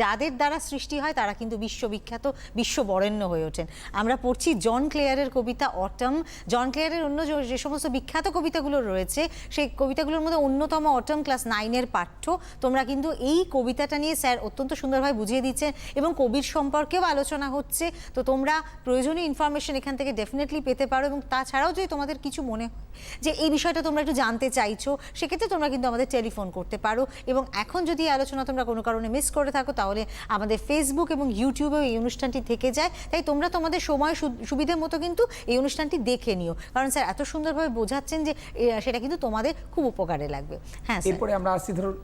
যাদের দ্বারা সৃষ্টি হয় তারা কিন্তু বিশ্ববিখ্যাত, বিশ্ব বরেণ্য হয়ে ওঠেন। আমরা পড়ছি জন ক্লেয়ারের কবিতা অটম। জন ক্লেয়ারের অন্য যে সমস্ত বিখ্যাত কবিতাগুলো রয়েছে, সেই কবিতাগুলোর মধ্যে অন্যতম অটম ক্লাস 9-এর পাঠ্য। তোমরা কিন্তু এই কবিতাটা নিয়ে স্যার অত্যন্ত সুন্দরভাবে বুঝিয়ে দিচ্ছেন এবং কবির সম্পর্কেও আলোচনা হচ্ছে। তো তোমরা প্রয়োজনীয় ইনফরমেশন এখান থেকে ডেফিনেটলি পেতে পারো, এবং তাছাড়াও যদি তোমাদের কিছু মনে হয় যে এই বিষয়টা তোমরা একটু জানতে চাইছো, সেক্ষেত্রে তোমরা কিন্তু আমাদের টেলিফোন করতে পারো। এবং এখন যদি এই আলোচনা তোমরা কোনো কারণে মিস করে থাকো, তাহলে আমাদের ফেসবুক এবং ইউটিউবেও এই অনুষ্ঠানটি থেকে যায়, তাই তোমরা তোমাদের সময় সুবিধের মতো কিন্তু এই অনুষ্ঠানটি দেখে নিও, কারণ স্যার এত সুন্দরভাবে বোঝাচ্ছেন যে সেটা কিন্তু তোমাদের খুব উপকারে লাগবে। হ্যাঁ, এরপরে আমরা আসছি, ধরুন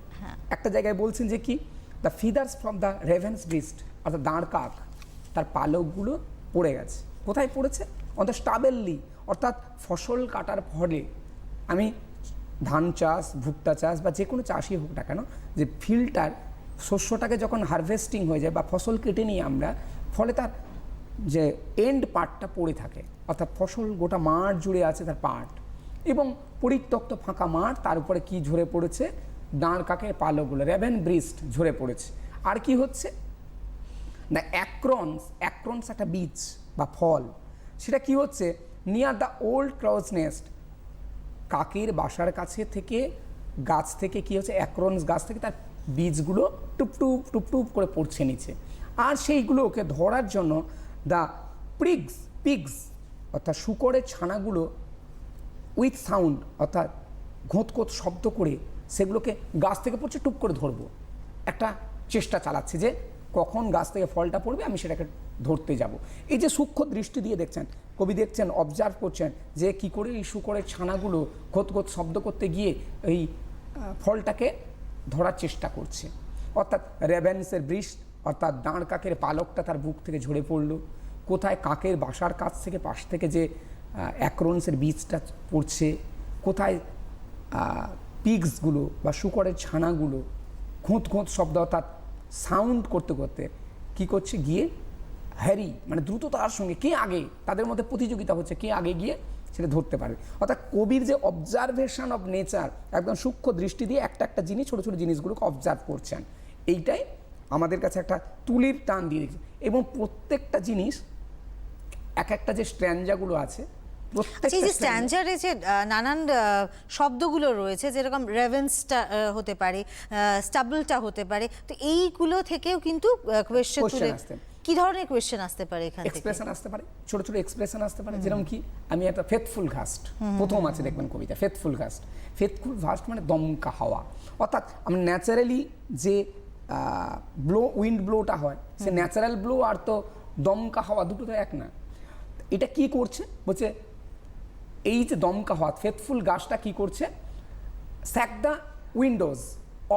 একটা জায়গায় বলছেন যে কি, the feathers from the raven's breast, অর্থাৎ দাঁড় কাক, তার পালকগুলো পড়ে গেছে। কোথায় পড়েছে? অন দ্য স্টাবেললি, অর্থাৎ ফসল কাটার ফলে, আমি ধান চাষ, ভুট্টা চাষ বা যে কোনো চাষই হোক না কেন, যে ফিল্ডটার শস্যটাকে যখন হারভেস্টিং হয়ে যায় বা ফসল কেটে নিই আমরা, ফলে তার যে এন্ড পার্টটা পড়ে থাকে, অর্থাৎ ফসল গোটা মাঠ জুড়ে আছে তার পার্ট, এবং পরিত্যক্ত ফাঁকা মাঠ, তার উপরে কি ঝরে পড়েছে, দাঁড় কাকের পালকগুলো, রেভেন ব্রিস্ট ঝরে পড়েছে। আর কি হচ্ছে না, অ্যাক্রনস একটা বীজ বা ফল, সেটা কি হচ্ছে, নিয়ার দ্য ওল্ড ক্রাউজ নেস্ট, কাকের বাসার কাছে থেকে গাছ থেকে কি হচ্ছে, অ্যাক্রনস গাছ থেকে তার বীজগুলো টুপটুপ টুপটুপ করে পড়ছে নিচে। আর সেইগুলোকে ধরার জন্য দ্য পিগস অর্থাৎ শূকরের ছানাগুলো উইথ সাউন্ড অর্থাৎ ঘোঁত শব্দ করে সেগুলোকে গাছ থেকে পড়ছে টুপ করে ধরবো, একটা চেষ্টা চালাচ্ছে যে কখন গাছ থেকে ফলটা পড়বে আমি সেটাকে ধরতে যাব। এই যে সূক্ষ্ম দৃষ্টি দিয়ে দেখছেন, কবি দেখছেন, অবজার্ভ করছেন যে কি করে এই শূকরের ছানাগুলো ঘোত শব্দ করতে গিয়ে এই ফলটাকে ধরার চেষ্টা করছে। অর্থাৎ রেভেন্সের বৃষ্ট অর্থাৎ দাঁড় কাকের পালকটা তার বুক থেকে ঝরে পড়লো, কোথায় কাকের বাসার কাছ থেকে পাশ থেকে যে অ্যাক্রনসের বীজটা পড়ছে, কোথায় পিগসগুলো বা শূকরের ছানাগুলো ঘোঁত শব্দ অর্থাৎ সাউন্ড করতে করতে কি করছে, গিয়ে হ্যারি মানে দ্রুততার সঙ্গে কে আগে, তাদের মধ্যে প্রতিযোগিতা হচ্ছে কে আগে গিয়ে সেটা ধরতে পারবে। অর্থাৎ কবির যে অবজারভেশন অফ নেচার, একদম সূক্ষ্ম দৃষ্টি দিয়ে একটা জিনিস, ছোটো ছোটো জিনিসগুলোকে অবজার্ভ করছেন, এইটাই আমাদের কাছে একটা তুলির টান দিয়ে দিচ্ছে। এবং প্রত্যেকটা জিনিস একটা যে স্ট্র্যাঞ্জাগুলো আছে, আচ্ছা, এই যে স্ট্যান্ডারে যে নানান শব্দগুলো রয়েছে, যেরকম রেভেন্সটা হতে পারে, স্টাবলটা হতে পারে, তো এইগুলো থেকেও কিন্তু কোয়েশ্চেন তুলে কি ধরনের কোয়েশ্চেন আসতে পারে, এখান থেকে এক্সপ্রেশন আসতে পারে, ছোট ছোট এক্সপ্রেশন আসতে পারে। যেরকম কি, আমি একটা ফেথফুল ঘাস্ট, প্রথম আছে দেখবেন কবিতা, ফেথফুল ঘাস্ট মানে দমকা হাওয়া। অর্থাৎ আমরা ন্যাচারালি যে উইন্ড ব্লোটা হয়, সে ন্যাচারাল ব্লো আর তো দমকা হাওয়া দুটো তো এক না। এটা কি করছে বলছে, এই যে দমকা হাওয়া, ফেথফুল গাছটা কি করছে, sack the windows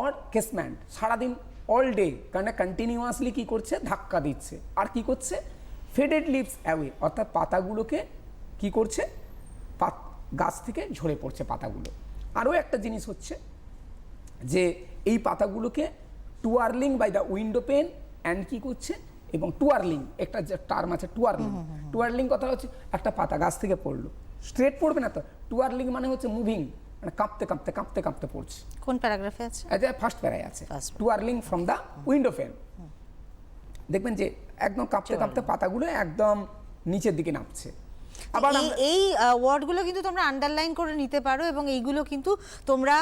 or casement, সারাদিন অল ডে কারণ কন্টিনিউয়াসলি কি করছে, ধাক্কা দিচ্ছে। আর কি করছে, ফেডেড লিভস অ্যাওয়ে অর্থাৎ পাতাগুলোকে কি করছে, গাছ থেকে ঝরে পড়ছে পাতাগুলো। আরও একটা জিনিস হচ্ছে যে এই পাতাগুলোকে twirling by the window pane and কি করছে, এবং টুয়ার্লিং একটা যে টার্ম আছে, টুয়ার্লিং কথা হচ্ছে একটা পাতা গাছ থেকে পড়লো, স্ট্রেট পড়বে না তো, টুয়ার্লিং মানে হচ্ছে মুভিং, মানে কাঁপতে পড়ছে। কোন প্যারাগ্রাফে আছে? ফার্স্ট প্যারায় আছে, টুয়ার্লিং ফ্রম দ্য উইন্ডো ফেন। দেখবেন যে একদম কাঁপতে পাতাগুলো একদম নিচের দিকে নামছে। আবার এই ওয়ার্ডগুলো কিন্তু তোমরা আন্ডারলাইন করে নিতে পারো, এবং এইগুলো কিন্তু তোমরা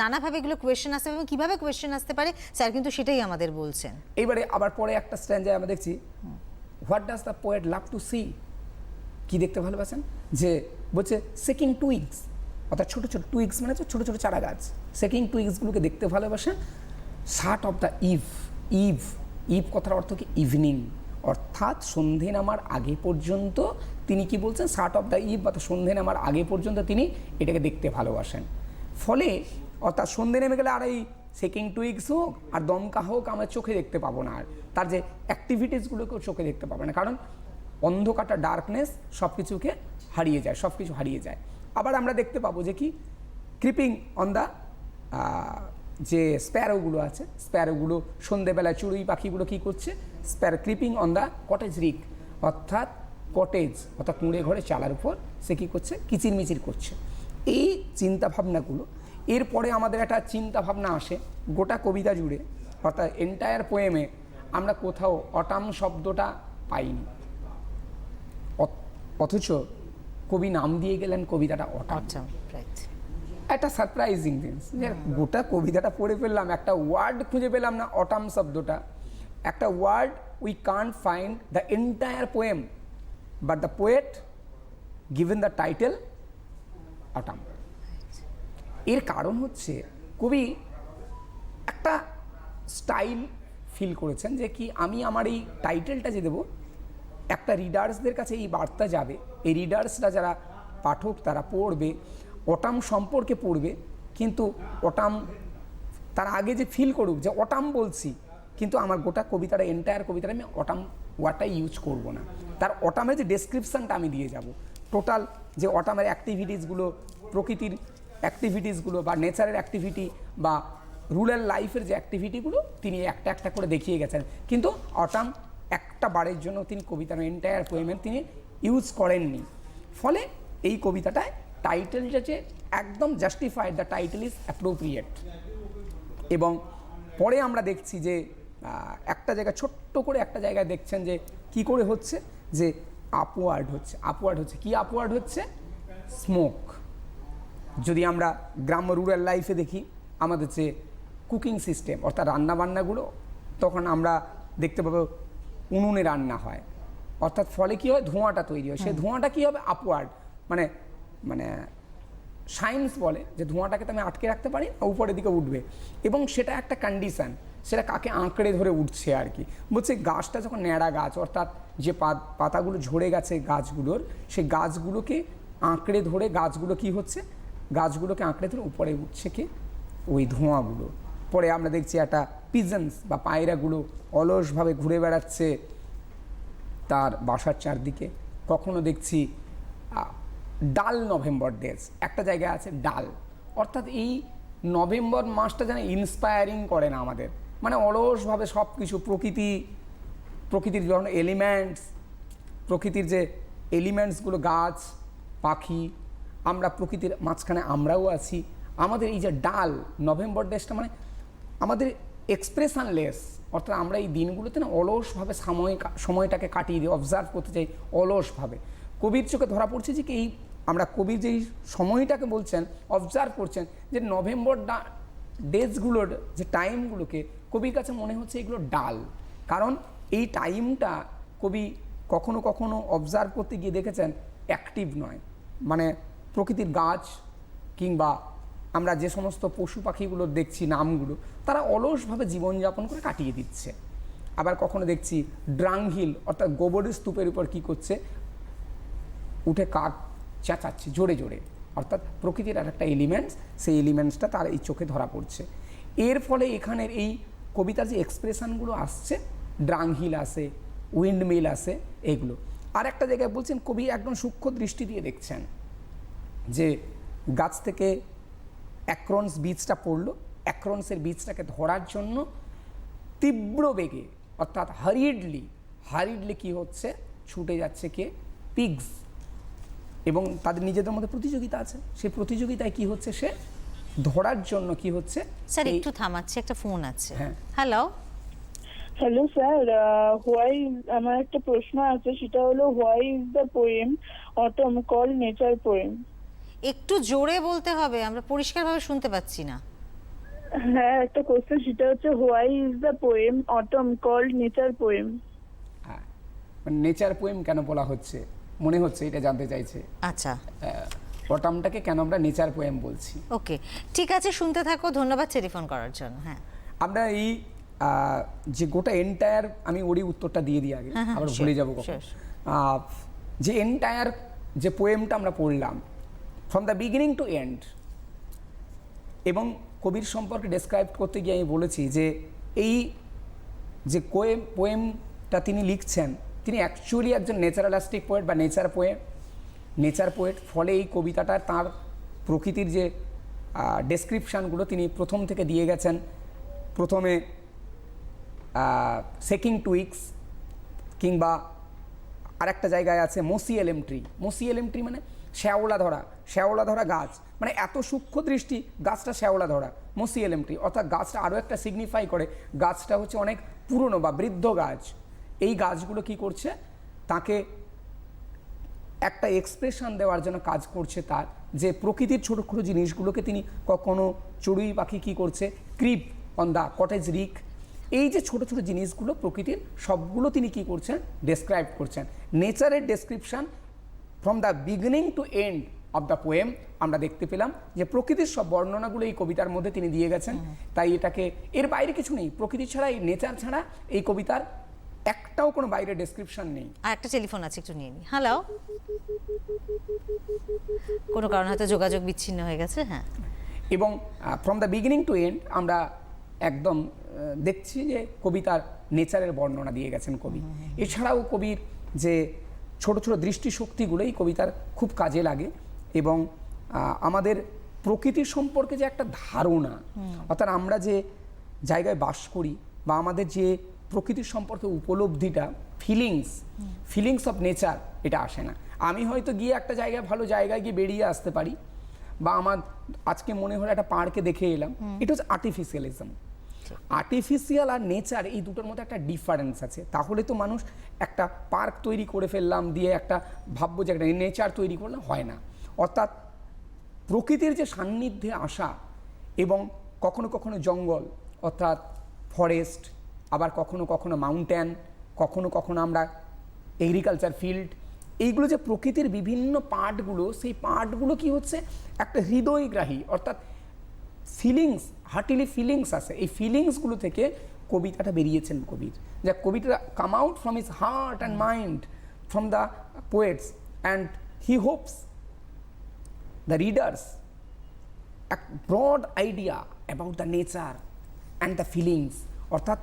নানাভাবে এগুলো কোয়েশ্চেন আসতে পারে, এবং কীভাবে কোয়েশ্চেন আসতে পারে স্যার কিন্তু সেটাই আমাদের বলছেন। এইবারে আবার পরে একটা স্ট্যান্ডায় আমরা দেখছি, what does the poet love to see, কি দেখতে ভালোবাসেন, যে বলছে সেকিং টুইগস অর্থাৎ ছোটো ছোটো টুইগস মানে ছোটো ছোটো চারা গাছ, সেকিং টুইগসগুলোকে দেখতে ভালোবাসেন। শার্ট অফ দ্য ইভ কথার অর্থ কি, ইভিনিং, অর্থাৎ সন্ধে নামার আগে পর্যন্ত তিনি কি বলছেন, শার্ট অফ দ্য ইভ অর্থাৎ সন্ধে নামার আগে পর্যন্ত তিনি এটাকে দেখতে ভালোবাসেন। ফলে অর্থাৎ সন্ধে নেমে গেলে আর এই সেকিং টুইগস হোক আর দমকা হোক আমরা চোখে দেখতে পাবো না, আর তার যে অ্যাক্টিভিটিসগুলোকেও চোখে দেখতে পাবো না, কারণ অন্ধকারটা, ডার্কনেস সব কিছুকে হারিয়ে যায়, সব কিছু হারিয়ে যায়। আবার আমরা দেখতে পাবো যে কি, ক্রিপিং অন দ্য যে স্প্যারোগুলো আছে, স্প্যারোগুলো সন্ধেবেলায় চড়ুই পাখিগুলো কী করছে, ক্রিপিং অন দ্য কটেজ রিক অর্থাৎ কুঁড়ে ঘরে চালার উপর সে কী করছে, কিচিরমিচির করছে। এই চিন্তাভাবনাগুলো, এরপরে আমাদের একটা চিন্তাভাবনা আসে গোটা কবিতা জুড়ে, অর্থাৎ এন্টায়ার পোয়েমে আমরা কোথাও অটাম শব্দটা পাইনি, অথচ কবি নাম দিয়ে গেলেন কবিতাটা অটাম। একটা সারপ্রাইজিং জিনিস যে গোটা কবিতাটা পড়ে ফেললাম, একটা ওয়ার্ড খুঁজে পেলাম না, অটাম শব্দটা, একটা word we can't find the entire poem, but the poet given the title autumn. এর কারণ হচ্ছে কবি একটা স্টাইল ফিল করেছেন যে কি, আমি আমার এই টাইটেলটা যে দেবো, একটা রিডার্সদের কাছে এই বার্তা যাবে, এই রিডার্সরা যারা পাঠক তারা পড়বে, অটাম সম্পর্কে পড়বে, কিন্তু অটাম তার আগে যে ফিল করুক যে অটাম বলছি, কিন্তু আমার গোটা কবিতাটা, এন্টায়ার কবিতাটা আমি অটাম ওয়ার্ডটা ইউজ করব না, তার অটামের যে ডেসক্রিপশানটা আমি দিয়ে যাব, টোটাল যে অটামের অ্যাক্টিভিটিসগুলো, প্রকৃতির অ্যাক্টিভিটিসগুলো বা নেচারের অ্যাক্টিভিটি বা রুরাল লাইফের যে অ্যাক্টিভিটিগুলো তিনি একটা একটা করে দেখিয়ে গেছেন, কিন্তু অটাম একটা বারের জন্য তিনি কবিতার এন্টায়ার পোয়েমের তিনি ইউজ করেননি। ফলে এই কবিতাটায় টাইটেলটা যে একদম justified, the title is appropriate. এবং পরে আমরা দেখছি যে একটা জায়গায় ছোট্ট করে একটা জায়গায় দেখছেন যে কি করে হচ্ছে, যে আপওয়ার্ড হচ্ছে কি আপওয়ার্ড হচ্ছে, স্মোক। যদি আমরা গ্রাম্য রুরাল লাইফে দেখি আমাদের যে কুকিং সিস্টেম অর্থাৎ রান্নাবান্নাগুলো, তখন আমরা দেখতে পাবো উনুনে রান্না হয়, অর্থাৎ ফলে কী হয়, ধোঁয়াটা তৈরি হয়। সেই ধোঁয়াটা কী হবে, আপওয়ার্ড, মানে মানে সায়েন্স বলে যে ধোঁয়াটাকে তো আমি আটকে রাখতে পারি, উপরের দিকে উঠবে। এবং সেটা একটা কন্ডিশন, সেটা কাকে আঁকড়ে ধরে উঠছে আর কি। বলছে গাছটা যখন ন্যাড়া গাছ, অর্থাৎ যে পাতাগুলো ঝরে গেছে গাছগুলোর, সেই গাছগুলোকে আঁকড়ে ধরে গাছগুলো কি হচ্ছে, গাছগুলোকে আঁকড়ে ধরে উপরে উঠছে কি ওই ধোঁয়াগুলো। পরে আমরা দেখছি একটা পিজন্স বা পায়রাগুলো অলসভাবে ঘুরে বেড়াচ্ছে তার বাসার চারদিকে। কখনো দেখছি ডাল নভেম্বর ডেজ, একটা জায়গায় আছে ডাল, অর্থাৎ এই নভেম্বর মাসটা যেন ইন্সপায়ারিং করে না আমাদের, মানে অলসভাবে সব কিছু প্রকৃতির যখন প্রকৃতির যে এলিমেন্টসগুলো, গাছ পাখি, আমরা প্রকৃতির মাঝখানে আমরাও আছি। আমাদের এই যে ডাল নভেম্বর ডেজটা মানে আমাদের এক্সপ্রেশনলেস, অর্থাৎ আমরা এই দিনগুলোতে না অলসভাবে সময়টাকে কাটিয়ে দিই, অবজার্ভ করতে চাই অলসভাবে। কবির চোখে ধরা পড়ছে যে এই আমরা কবির যেই সময়টাকে বলছেন, অবজার্ভ করছেন, যে নভেম্বর ডেজগুলোর যে টাইমগুলোকে কবির কাছে মনে হচ্ছে এগুলো ডাল। কারণ এই টাইমটা কবি কখনো কখনো অবজার্ভ করতে গিয়ে দেখেছেন অ্যাক্টিভ নয়, মানে প্রকৃতির গাছ কিংবা আমরা যে সমস্ত পশু পাখিগুলো দেখছি নামগুলো, তারা অলসভাবে জীবনযাপন করে কাটিয়ে দিচ্ছে। আবার কখনো দেখছি ড্রাংহিল অর্থাৎ গোবরের স্তূপের উপর কী করছে, উঠে কাক চেঁচাচ্ছে জোরে জোরে, অর্থাৎ প্রকৃতির আর একটা এলিমেন্টস, সেই এলিমেন্টসটা তার এই চোখে ধরা পড়ছে। এর ফলে এখানের এই কবিতার যে এক্সপ্রেশনগুলো আসছে, ড্রাংহিল আসে, উইন্ডমিল আসে, এইগুলো। আর একটা জায়গায় বলছেন কবি একদম সূক্ষ্ম দৃষ্টি দিয়ে দেখছেন যে গাছ থেকে অ্যাক্রন্স বীজটা পড়লো, অ্যাক্রন্সের বীজটাকে ধরার জন্য তীব্র বেগে অর্থাৎ হারিডলি কি হচ্ছে, ছুটে যাচ্ছে কে, পিগস, এবং তাদের নিজেদের মধ্যে প্রতিযোগিতা আছে। সেই প্রতিযোগিতায় কি হচ্ছে, সে ধরার জন্য কি হচ্ছে। স্যার একটু থামাচ্ছি, একটা ফোন আছে। হ্যাঁ, হ্যালো হ্যালো স্যার, আমার একটা প্রশ্ন আছে, সেটা হলো why is the poem autumn call nature poem? একটু জোরে বলতে হবে, আমরা পরিষ্কারভাবে শুনতে পাচ্ছি না। হ্যাঁ, একটা কোশ্চেন, সেটা হচ্ছে why is the poem autumn call nature poem? হ্যাঁ, মানে নেচার পোয়েম কেন বলা হচ্ছে মনে হচ্ছে এটা জানতে চাইছে। আচ্ছা, অটামটাকে কেন আমরা নেচার পোয়েম বলছি। ওকে, ঠিক আছে, শুনতে থাকো। ধন্যবাদ টেলিফোন করার জন্য। হ্যাঁ, আমরা এই যে গোটা এন্টায়ার, আমি ওরই উত্তরটা দিয়ে দিই আগে, আবার ভুলে যাবো কখন। যে এন্টায়ার যে পোয়েমটা আমরা পড়লাম from the beginning to end, এবং কবির সম্পর্কে ডেসক্রাইব করতে গিয়ে আমি বলেছি যে এই যে পোয়েমটা তিনি লিখছেন, তিনি অ্যাকচুয়ালি একজন নেচারালিস্টিক পোয়েট বা নেচার পোয়েট। ফলে এই কবিতাটার তার প্রকৃতির যে ডেসক্রিপশানগুলো তিনি প্রথম থেকে দিয়ে গেছেন। প্রথমে সেকিং টুইক্স, কিংবা আরেকটা জায়গায় আছে মসিএলএম ট্রি মানে শ্যাওলা ধরা গাছ, মানে এত সূক্ষ্ম দৃষ্টি, গাছটা শ্যাওলা ধরা, মসিএলএম ট্রি, অর্থাৎ গাছটা আরও একটা সিগনিফাই করে, গাছটা হচ্ছে অনেক পুরনো বা বৃদ্ধ গাছ। এই গাছগুলো কি করছে, তাকে একটা এক্সপ্রেশন দেওয়ার জন্য কাজ করছে, তার যে প্রকৃতির ছোটো ছোটো জিনিসগুলোকে তিনি কখনো চড়ুই পাখি কী করছে, ক্রিপ অন দ্য কটেজ রিক, এই যে ছোটো ছোটো জিনিসগুলো প্রকৃতির, সবগুলো তিনি কি করছেন, ডেসক্রাইব করছেন। নেচারের description from the beginning to end of the poem আমরা দেখতে পেলাম যে প্রকৃতির সব বর্ণনাগুলো এই কবিতার মধ্যে তিনি দিয়ে গেছেন। তাই এটাকে, এর বাইরে কিছু নেই, প্রকৃতি ছাড়া, এই নেচার ছাড়া এই কবিতার একটাও কোনো বাইরে ডেসক্রিপশন নেই। আর একটা টেলিফোন আছে, একটু নিয়ে নিই। হ্যালো, কোনো কারণে হয়তো যোগাযোগ বিচ্ছিন্ন হয়ে গেছে। হ্যাঁ, এবং from the beginning to end আমরা একদম দেখছি যে কবিতার নেচারের বর্ণনা দিয়ে গেছেন কবি। এছাড়াও কবির যে ছোট ছোট দৃষ্টিশক্তিগুলো এই কবিতার খুব কাজে লাগে, এবং আমাদের প্রকৃতির সম্পর্কে যে একটা ধারণা, অর্থাৎ আমরা যে জায়গায় বাস করি বা আমাদের যে প্রকৃতির সম্পর্কে উপলব্ধিটা, ফিলিংস অফ নেচার, এটা আসে না। আমি হয়তো গিয়ে একটা জায়গায়, ভালো জায়গায় গিয়ে বেরিয়ে আসতে পারি, বা আমার আজকে মনে হলো একটা পার্কে দেখে এলাম, এটা হচ্ছে আর্টিফিশিয়ালিজম। আর্টিফিশিয়াল আর নেচার, এই দুটোর মধ্যে একটা ডিফারেন্স আছে। তাহলে তো মানুষ একটা পার্ক তৈরি করে ফেললাম দিয়ে একটা ভাববো যে একটা নেচার তৈরি করলাম, হয় না। অর্থাৎ প্রকৃতির যে সান্নিধ্যে আসা, এবং কখনো কখনো জঙ্গল অর্থাৎ ফরেস্ট, আবার কখনো কখনো মাউন্টেন, কখনো কখনো আমরা এগ্রিকালচার ফিল্ড, এইগুলো যে প্রকৃতির বিভিন্ন পার্টগুলো, সেই পার্টগুলো কি হচ্ছে একটা হৃদয়গ্রাহী, অর্থাৎ ফিলিংস, হার্টিলি ফিলিংস আছে। এই ফিলিংসগুলো থেকে কবিতাটা বেরিয়েছেন কবির, যে কবিতা come out from his heart and mind, from the poets, and he hopes the readers a broad idea about the nature and the feelings। অর্থাৎ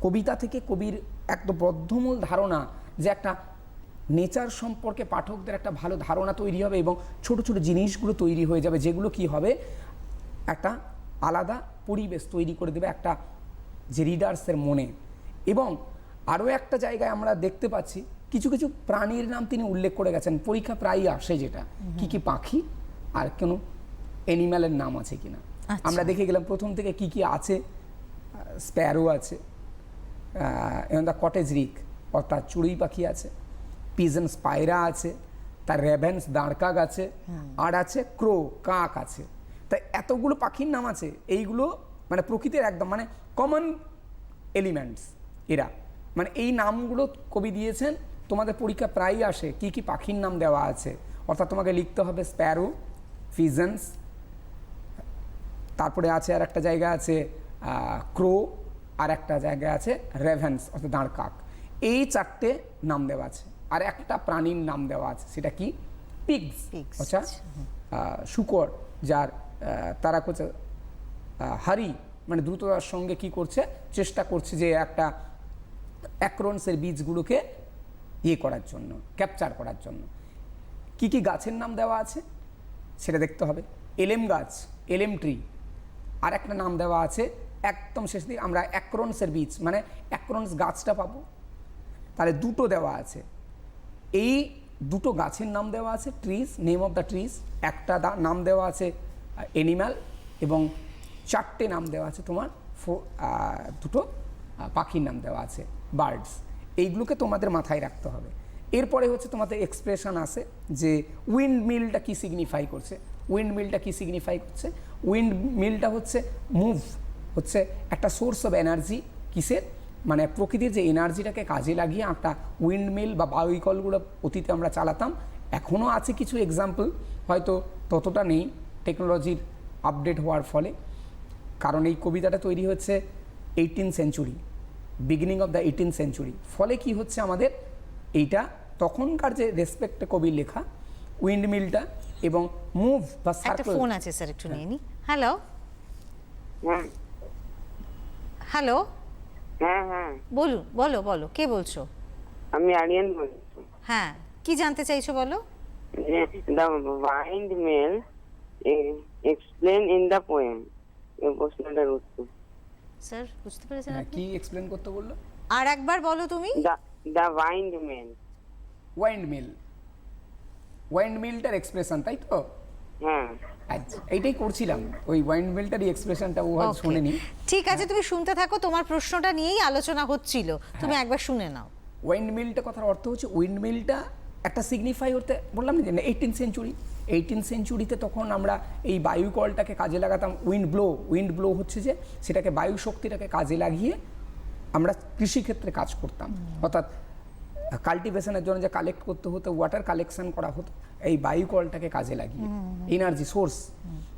কবিতা থেকে কবির একদম বদ্ধমূল ধারণা, যে একটা নেচার সম্পর্কে পাঠকদের একটা ভালো ধারণা তৈরি হবে, এবং ছোট ছোট জিনিসগুলো তৈরি হয়ে যাবে, যেগুলো কি হবে একটা আলাদা পরিবেশ তৈরি করে দেবে একটা যে রিডার্সের মনে। এবং আরও একটা জায়গায় আমরা দেখতে পাচ্ছি কিছু কিছু প্রাণীর নাম তিনি উল্লেখ করে গেছেন, পরীক্ষা প্রায়ই আসে, যেটা কি কি পাখি আর কোনো অ্যানিম্যালের নাম আছে কিনা। আমরা দেখে গেলাম প্রথম থেকে কি কি আছে। স্প্যারো আছে, এবং দ্য কটেজ রিক অর্থাৎ চড়ুই পাখি আছে, পিজন স্পাইরা আছে, তার রেভেন্স দাঁড়কাক আছে, আর আছে ক্রো কাক আছে। তাই এতগুলো পাখির নাম আছে, এইগুলো মানে প্রকৃতির একদম মানে কমন এলিমেন্টস এরা, মানে এই নামগুলো কবি দিয়েছেন। তোমাদের পরীক্ষা প্রায়ই আসে কি কি পাখির নাম দেওয়া আছে, অর্থাৎ তোমাকে লিখতে হবে স্প্যারো, পিজন্স, তারপরে আছে আর একটা জায়গা আছে ক্রো, আর একটা জায়গা আছে রেভেন্স অর্থাৎ দাঁড়কাক। এই চারটে নাম দেওয়া আছে। আর একটা প্রাণীর নাম দেওয়া আছে, সেটা কি পিগস, আচ্ছা শূকর, যার তারা করছে হারি মানে দ্রুততার সঙ্গে কি করছে, চেষ্টা করছে যে একটা অ্যাক্রন্সের বীজগুলোকে ইয়ে করার জন্য, ক্যাপচার করার জন্য। কি কি গাছের নাম দেওয়া আছে সেটা দেখতে হবে। এলেম গাছ, এলেম ট্রি। আর একটা নাম দেওয়া আছে একদম শেষ দিকে, আমরা অ্যাক্রন্সের বীজ মানে অ্যাক্রন্স গাছটা পাবো, তাহলে দুটো দেওয়া আছে। এই দুটো গাছের নাম দেওয়া আছে trees, name of the trees. একটা নাম দেওয়া আছে অ্যানিম্যাল, এবং চারটে নাম দেওয়া আছে তোমার দুটো পাখির নাম দেওয়া আছে বার্ডস। এইগুলোকে তোমাদের মাথায় রাখতে হবে। এরপরে হচ্ছে তোমাদের এক্সপ্রেশন আছে যে উইন্ড মিলটা কী সিগনিফাই করছে। উইন্ড মিলটা কী সিগনিফাই করছে? উইন্ড মিলটা হচ্ছে মুভ, হচ্ছে একটা সোর্স অফ এনার্জি। কিসের? মানে প্রকৃতির যে এনার্জিটাকে কাজে লাগিয়ে একটা উইন্ড মিল বা বায়ুকলগুলো অতীতে আমরা চালাতাম, এখনও আছে কিছু এক্সাম্পল, হয়তো ততটা নেই টেকনোলজির আপডেট হওয়ার ফলে। কারণ এই কবিতাটা তৈরি হচ্ছে 18th century, beginning of the 18th century. ফলে কি হচ্ছে আমাদের এইটা তখনকার যে রেসপেক্টে কবির লেখা উইন্ড মিলটা এবং মুভ বা একটা সার্কেল। ফোন আছে স্যার, একটু নিয়ে নি। হ্যালো হ্যালো, হ্যাঁ হ্যাঁ, বলুন, বলো বলো, কে বলছো? আমি আরিয়ান বলছি। হ্যাঁ, কি জানতে চাইছো বলো? The windmill explain in the poem, এই প্রশ্নটার উত্তর। স্যার বুঝতে পেরেছেন আপনি? কি এক্সপ্লেন করতে বললো? আর একবার বলো তুমি। The windmill. Windmill, ওয়াইন্ড মিলটার এক্সপ্রেশন, তাই তো? হ্যাঁ, আচ্ছা, এইটাই করছিলাম, ওই ওয়াইন্ড মিলটারই এক্সপ্রেশনটা ও হয়তো Okay. শোনেনি। ঠিক আছে, তুমি শুনতে থাকো, তোমার প্রশ্নটা নিয়েই আলোচনা হচ্ছিল, তুমি একবার শুনে নাও। ওয়াইন্ড মিলটা কথার অর্থ হচ্ছে উইন্ড মিলটা একটা সিগনিফাই হতে বললাম না যে 18th সেঞ্চুরি। 18th সেঞ্চুরিতে তখন আমরা এই বায়ুকলটাকে কাজে লাগাতাম। উইন্ড ব্লো হচ্ছে যে সেটাকে বায়ু শক্তিটাকে কাজে লাগিয়ে আমরা কৃষিক্ষেত্রে কাজ করতাম। অর্থাৎ কাল্টিভেশনের জন্য যে কালেক্ট করতে হতো, ওয়াটার কালেকশন করা হতো এই বায়ুকলটাকে কাজে লাগিয়ে, এনার্জি সোর্স।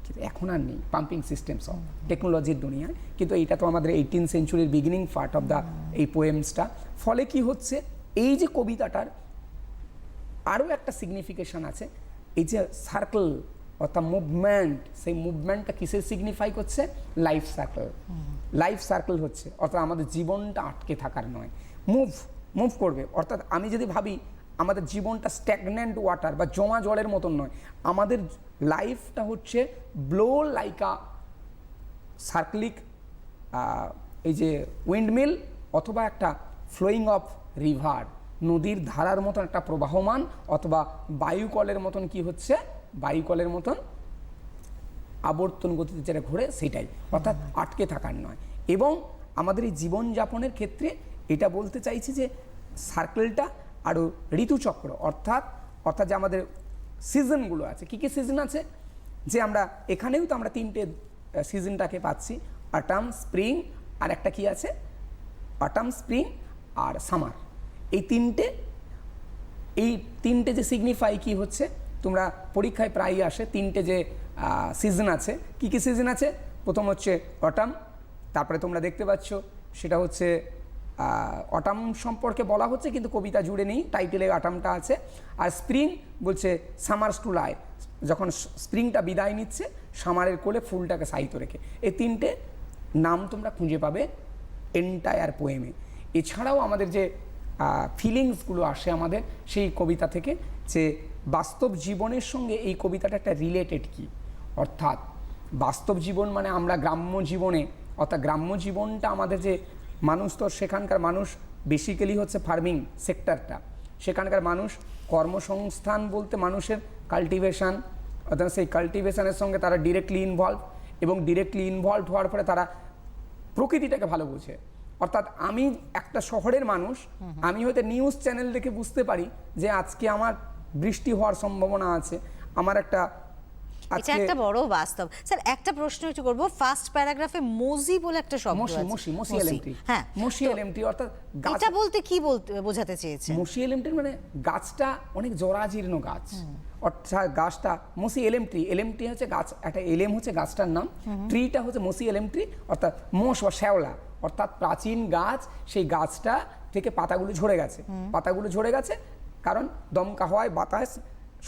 কিন্তু এখন আর নেই, পাম্পিং সিস্টেম সব টেকনোলজির দুনিয়ায়। কিন্তু এইটা তো আমাদের 18th সেঞ্চুরির বিগিনিং পার্ট অফ দ্য এই পোয়েমসটা। ফলে কি হচ্ছে, এই যে কবিতাটার আরও একটা সিগনিফিকেশন আছে, এই যে সার্কেল অর্থাৎ মুভমেন্ট, সেই মুভমেন্টটা কিসের সিগনিফাই করছে? Life circle. লাইফ সার্কেল হচ্ছে অর্থাৎ আমাদের জীবনটা আটকে থাকার নয়, মুভ করবে। অর্থাৎ আমি যদি ভাবি আমাদের জীবনটা স্ট্যাগন্যান্ট ওয়াটার বা জমা জলের মতন নয়, আমাদের লাইফটা হচ্ছে ব্লো লাইক আ সার্কলিক, এই যে উইন্ডমিল অথবা একটা ফ্লোয়িং অফ রিভার, নদীর ধারার মতন একটা প্রবাহমান, অথবা বায়ুকলের মতন কি হচ্ছে, বায়ুকলের মতন আবর্তন গতিতে যেটা ঘোরে সেটাই, অর্থাৎ আটকে থাকার নয়। এবং আমাদের এই জীবনযাপনের ক্ষেত্রে এটা বলতে চাইছি যে সার্কেলটা আরও ঋতুচক্র, অর্থাৎ যে আমাদের সিজনগুলো আছে, কী কী সিজন আছে, যে আমরা এখানেও তো আমরা তিনটে সিজনটাকে পাচ্ছি, অটাম, স্প্রিং, আর একটা কি আছে, অটাম, স্প্রিং আর সামার। এই তিনটে যে সিগনিফাই কি হচ্ছে, তোমরা পরীক্ষায় প্রায়ই আসে তিনটে যে সিজন আছে, কি কি সিজন আছে, প্রথম হচ্ছে অটাম, তারপরে তোমরা দেখতে পাচ্ছ সেটা হচ্ছে অটাম সম্পর্কে বলা হচ্ছে কিন্তু কবিতা জুড়ে নেই, টাইটেলে অটামটা আছে। আর স্প্রিং বলছে সামার্স টু লাই, যখন স্প্রিংটা বিদায় নিচ্ছে সামারের কোলে ফুলটাকে সাইতো রেখে। এই তিনটে নাম তোমরা খুঁজে পাবে এন্টায়ার পোয়েমে। এছাড়াও আমাদের যে ফিলিংসগুলো আসে আমাদের সেই কবিতা থেকে, যে বাস্তব জীবনের সঙ্গে এই কবিতাটা একটা রিলেটেড কি, অর্থাৎ বাস্তব জীবন মানে আমরা গ্রাম্য জীবনে, অর্থাৎ গ্রাম্য জীবনটা আমাদের যে মানুষ, তো সেখানকার মানুষ বেসিক্যালি হচ্ছে ফার্মিং সেক্টরটা, সেখানকার মানুষ কর্মসংস্থান বলতে মানুষের কাল্টিভেশন, অর্থাৎ সেই কাল্টিভেশনের সঙ্গে তারা ডিরেক্টলি ইনভলভ, এবং ডিরেক্টলি ইনভলভ হওয়ার পরে তারা প্রকৃতিটাকে ভালো বোঝে। অর্থাৎ আমি একটা শহরের মানুষ, আমি হয়তো নিউজ চ্যানেল দেখে বুঝতে পারি যে আজকে আমার বৃষ্টি হওয়ার সম্ভাবনা আছে, আমার একটা এটা একটা বড় বাস্তব। স্যার একটা প্রশ্ন একটু করব, ফার্স্ট প্যারাগ্রাফে মোজি বলে একটা শব্দ আছে, মসি এলএমটি, হ্যাঁ মসি এলএমটি, অর্থাৎ এটা বলতে কি বোঝাতে চেয়েছেন? মসি এলএমটি মানে গাছটা অনেক জরাজীর্ণ গাছ, অর্থাৎ গাছটা মসি এলএমটি, এলএমটি হচ্ছে গাছ, একটা এলএম হচ্ছে গাছটার নাম, ট্রিটা হচ্ছে মসি এলএমটি, অর্থাৎ মোষ বা শ্যাওলা, অর্থাৎ প্রাচীন গাছ, সেই গাছটা থেকে পাতাগুলো ঝরে গেছে, পাতাগুলো ঝরে গেছে কারণ দমকা হওয়ায় বাতাস,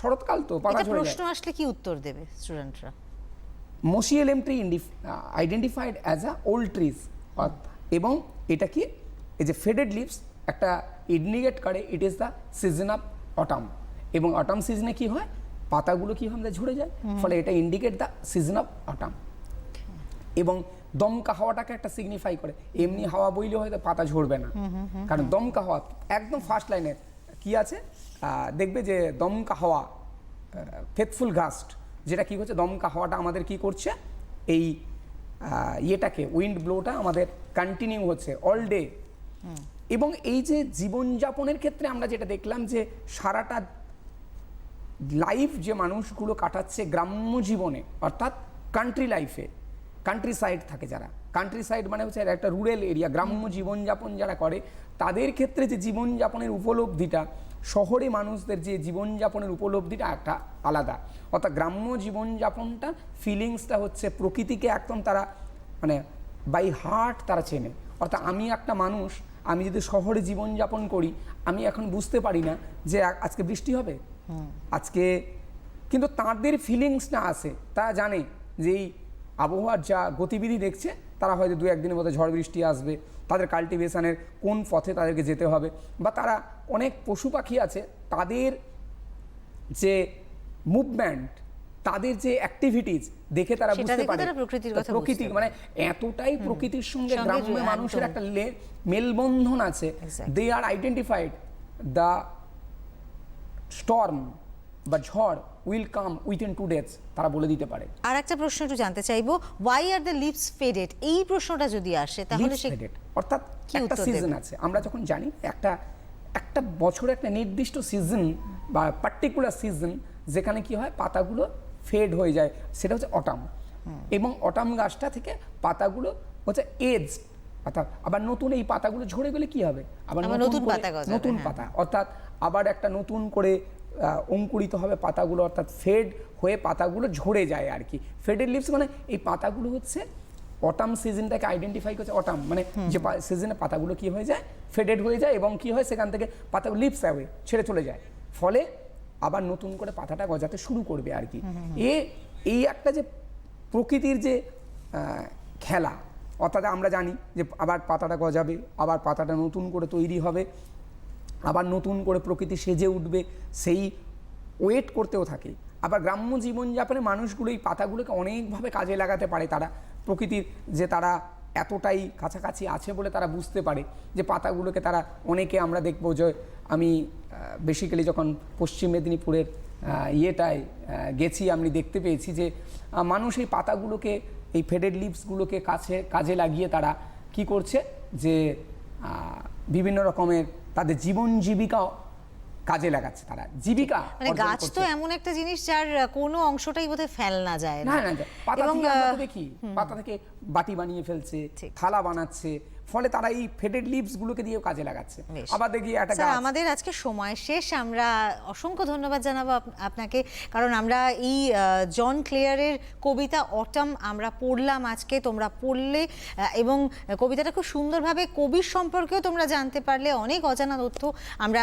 শরৎকাল তো পাতা ঝরে যায়। প্রশ্ন আসলে কি উত্তর দেবে স্টুডেন্টরা? মসি এলএমটি identified as a old trees, এবং এটা কি, এই যে ফেডেড লিভস একটা ইন্ডিকেট করে it is the season of autumn, এবং অটাম সিজনে কি হয়, পাতাগুলো কি হয় আমাদের ঝরে যায়, ফলে এটা indicate the season of autumn. এবং দমকা হাওয়াটাকে একটা সিগনিফাই করে, এমনি হাওয়া বইলে হয়তো পাতা ঝরবে না, কারণ দমকা হাওয়া একদম ফার্স্ট লাইনে কি আছে, দেখবে যে দমকা হাওয়া, ফেথফুল গাস্ট, যেটা কি হচ্ছে, দমকা হাওয়াটা আমাদের কি করছে, এই ইয়েটাকে, উইন্ড ব্লোটা আমাদের কন্টিনিউ হচ্ছে অল ডে। এবং এই যে জীবনযাপনের ক্ষেত্রে আমরা যেটা দেখলাম যে সারাটা লাইফ যে মানুষগুলো কাটাচ্ছে গ্রাম্য জীবনে, অর্থাৎ কান্ট্রি লাইফে, কান্ট্রি সাইড থাকে যারা, কান্ট্রি সাইড মানে হচ্ছে একটা রুরাল এরিয়া, গ্রাম্য জীবনযাপন যারা করে, তাদের ক্ষেত্রে যে জীবনযাপনের উপলব্ধিটা, শহরে মানুষদের যে জীবনযাপনের উপলব্ধিটা একটা আলাদা, অর্থাৎ গ্রাম্য জীবনযাপনটা ফিলিংসটা হচ্ছে প্রকৃতিকে একদম তারা মানে বাই হার্ট তারা চেনে। অর্থাৎ আমি একটা মানুষ, আমি যদি শহরে জীবনযাপন করি, আমি এখন বুঝতে পারি না যে আজকে বৃষ্টি হবে আজকে, কিন্তু তাদের ফিলিংসটা আসে, তারা জানে যে এই আবহাওয়ার যা গতিবিধি দেখছে, তারা হয়তো 2-1 দিনের মধ্যে ঝড় বৃষ্টি আসবে, তাদের কাল্টিভেশনের কোন পথে তাদেরকে যেতে হবে, বা তারা অনেক পশু পাখি আছে, তাদের যে মুভমেন্ট, তাদের যে অ্যাক্টিভিটিস দেখে তারা বুঝতে পারে প্রকৃতি মানে এতটাই প্রকৃতির সঙ্গে গ্রাম্য মানুষের একটা মেলবন্ধন আছে। দে আর আইডেন্টিফাইড দ্য স্টর্ম বা ঝড় উইল কাম উইথিন 2 days, তারা বলে দিতে পারে। আর একটা প্রশ্ন একটু জানতে চাইবো, why are the leaves faded, এই প্রশ্নটা যদি আসে তাহলে অর্থাৎ একটা সিজন আছে, আমরা যখন জানি একটা বছরে একটা নির্দিষ্ট সিজন বা পার্টিকুলার সিজন যেখানে কি হয়, পাতাগুলো ফেড হয়ে যায়, সেটা হচ্ছে অটাম। এবং অটাম গাছটা থেকে পাতাগুলো হচ্ছে এজ, অর্থাৎ আবার নতুন এই পাতাগুলো ঝরে গেলে কি হবে, আবার নতুন পাতা, অর্থাৎ আবার একটা নতুন করে অঙ্কুরিত হবে পাতাগুলো, অর্থাৎ ফেড হয়ে পাতাগুলো ঝরে যায় আর কি। ফেডেড লিভস মানে এই পাতাগুলো হচ্ছে অটাম সিজনটাকে আইডেন্টিফাই করছে, অটাম মানে যে সিজনে পাতাগুলো কি হয়ে যায়, ফেডেড হয়ে যায়, এবং কি হয় সেখান থেকে পাতাগুলো লিভস অ্যাওয়ে ছেড়ে চলে যায়, ফলে আবার নতুন করে পাতাটা গজাতে শুরু করবে আর কি। এই একটা যে প্রকৃতির যে খেলা, অর্থাৎ আমরা জানি যে আবার পাতাটা গজাবে, আবার পাতাটা নতুন করে তৈরি হবে, আবার নতুন করে প্রকৃতি সেজে উঠবে, সেই ওয়েট করতেও থাকে। আবার গ্রাম্য জীবনযাপনে মানুষগুলো এই পাতাগুলোকে অনেকভাবে কাজে লাগাতে পারে, তারা প্রকৃতির যে তারা এতটাই কাছাকাছি আছে বলে তারা বুঝতে পারে যে পাতাগুলোকে তারা অনেকে আমরা দেখবো যে আমি বেসিক্যালি যখন পশ্চিম মেদিনীপুরের ইয়েটায় গেছি আমি দেখতে পেয়েছি যে মানুষ এই পাতাগুলোকে এই ফেডেড লিভসগুলোকে কাজে লাগিয়ে তারা কি করছে যে বিভিন্ন রকমের তাদের জীবন জীবিকা কাজে লাগাচ্ছে, তারা জীবিকা মানে অর্জন গাছ তো করছে। এমন একটা জিনিস যার কোনো অংশটাই বোধহয় ফেলনা যায় না না। না, পাতা এবং, থেকে আমরা তো দেখি পাতা থেকে বাটি বানিয়ে ফেলছে, ঠিক। থালা বানাচ্ছে, ফলে তারা এই ফেডেড লিভস গুলোকে দিয়েও কাজে লাগাচ্ছে। বেশ। আবার দেখি একটা স্যার গাছ, আমাদের আজকে সময় শেষ। আমরা অসংখ্য ধন্যবাদ জানাবো আপনাকে, কারণ আমরা এই জন ক্লেয়ারের কবিতা অটম আমরা পড়লাম আজকে, তোমরা পড়লে এবং কবিতাটা খুব সুন্দরভাবে কবির সম্পর্কেও তোমরা জানতে পারলে, অনেক অজানা তথ্য আমরা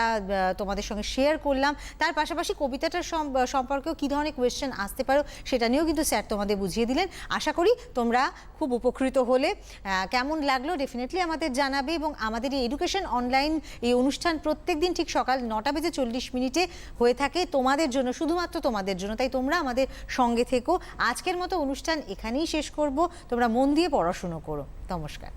তোমাদের সঙ্গে শেয়ার করলাম। তার পাশাপাশি কবিতাটার সম্পর্কেও কী ধরনের কোয়েশ্চেন আসতে পারো সেটা নিয়েও কিন্তু স্যার তোমাদের বুঝিয়ে দিলেন। আশা করি তোমরা খুব উপকৃত হলে। কেমন লাগলো ডেফিনেটলি আমাদের জানাবে। এবং আমাদের এই এডুকেশন অনলাইন এই অনুষ্ঠান প্রত্যেকদিন ঠিক সকাল 9:40 হয়ে থাকে তোমাদের জন্য, শুধুমাত্র তোমাদের জন্য। তাই তোমরা আমাদের সঙ্গে থেকো। আজকের মতো অনুষ্ঠান এখানেই শেষ করব। তোমরা মন দিয়ে পড়াশুনো করো। নমস্কার।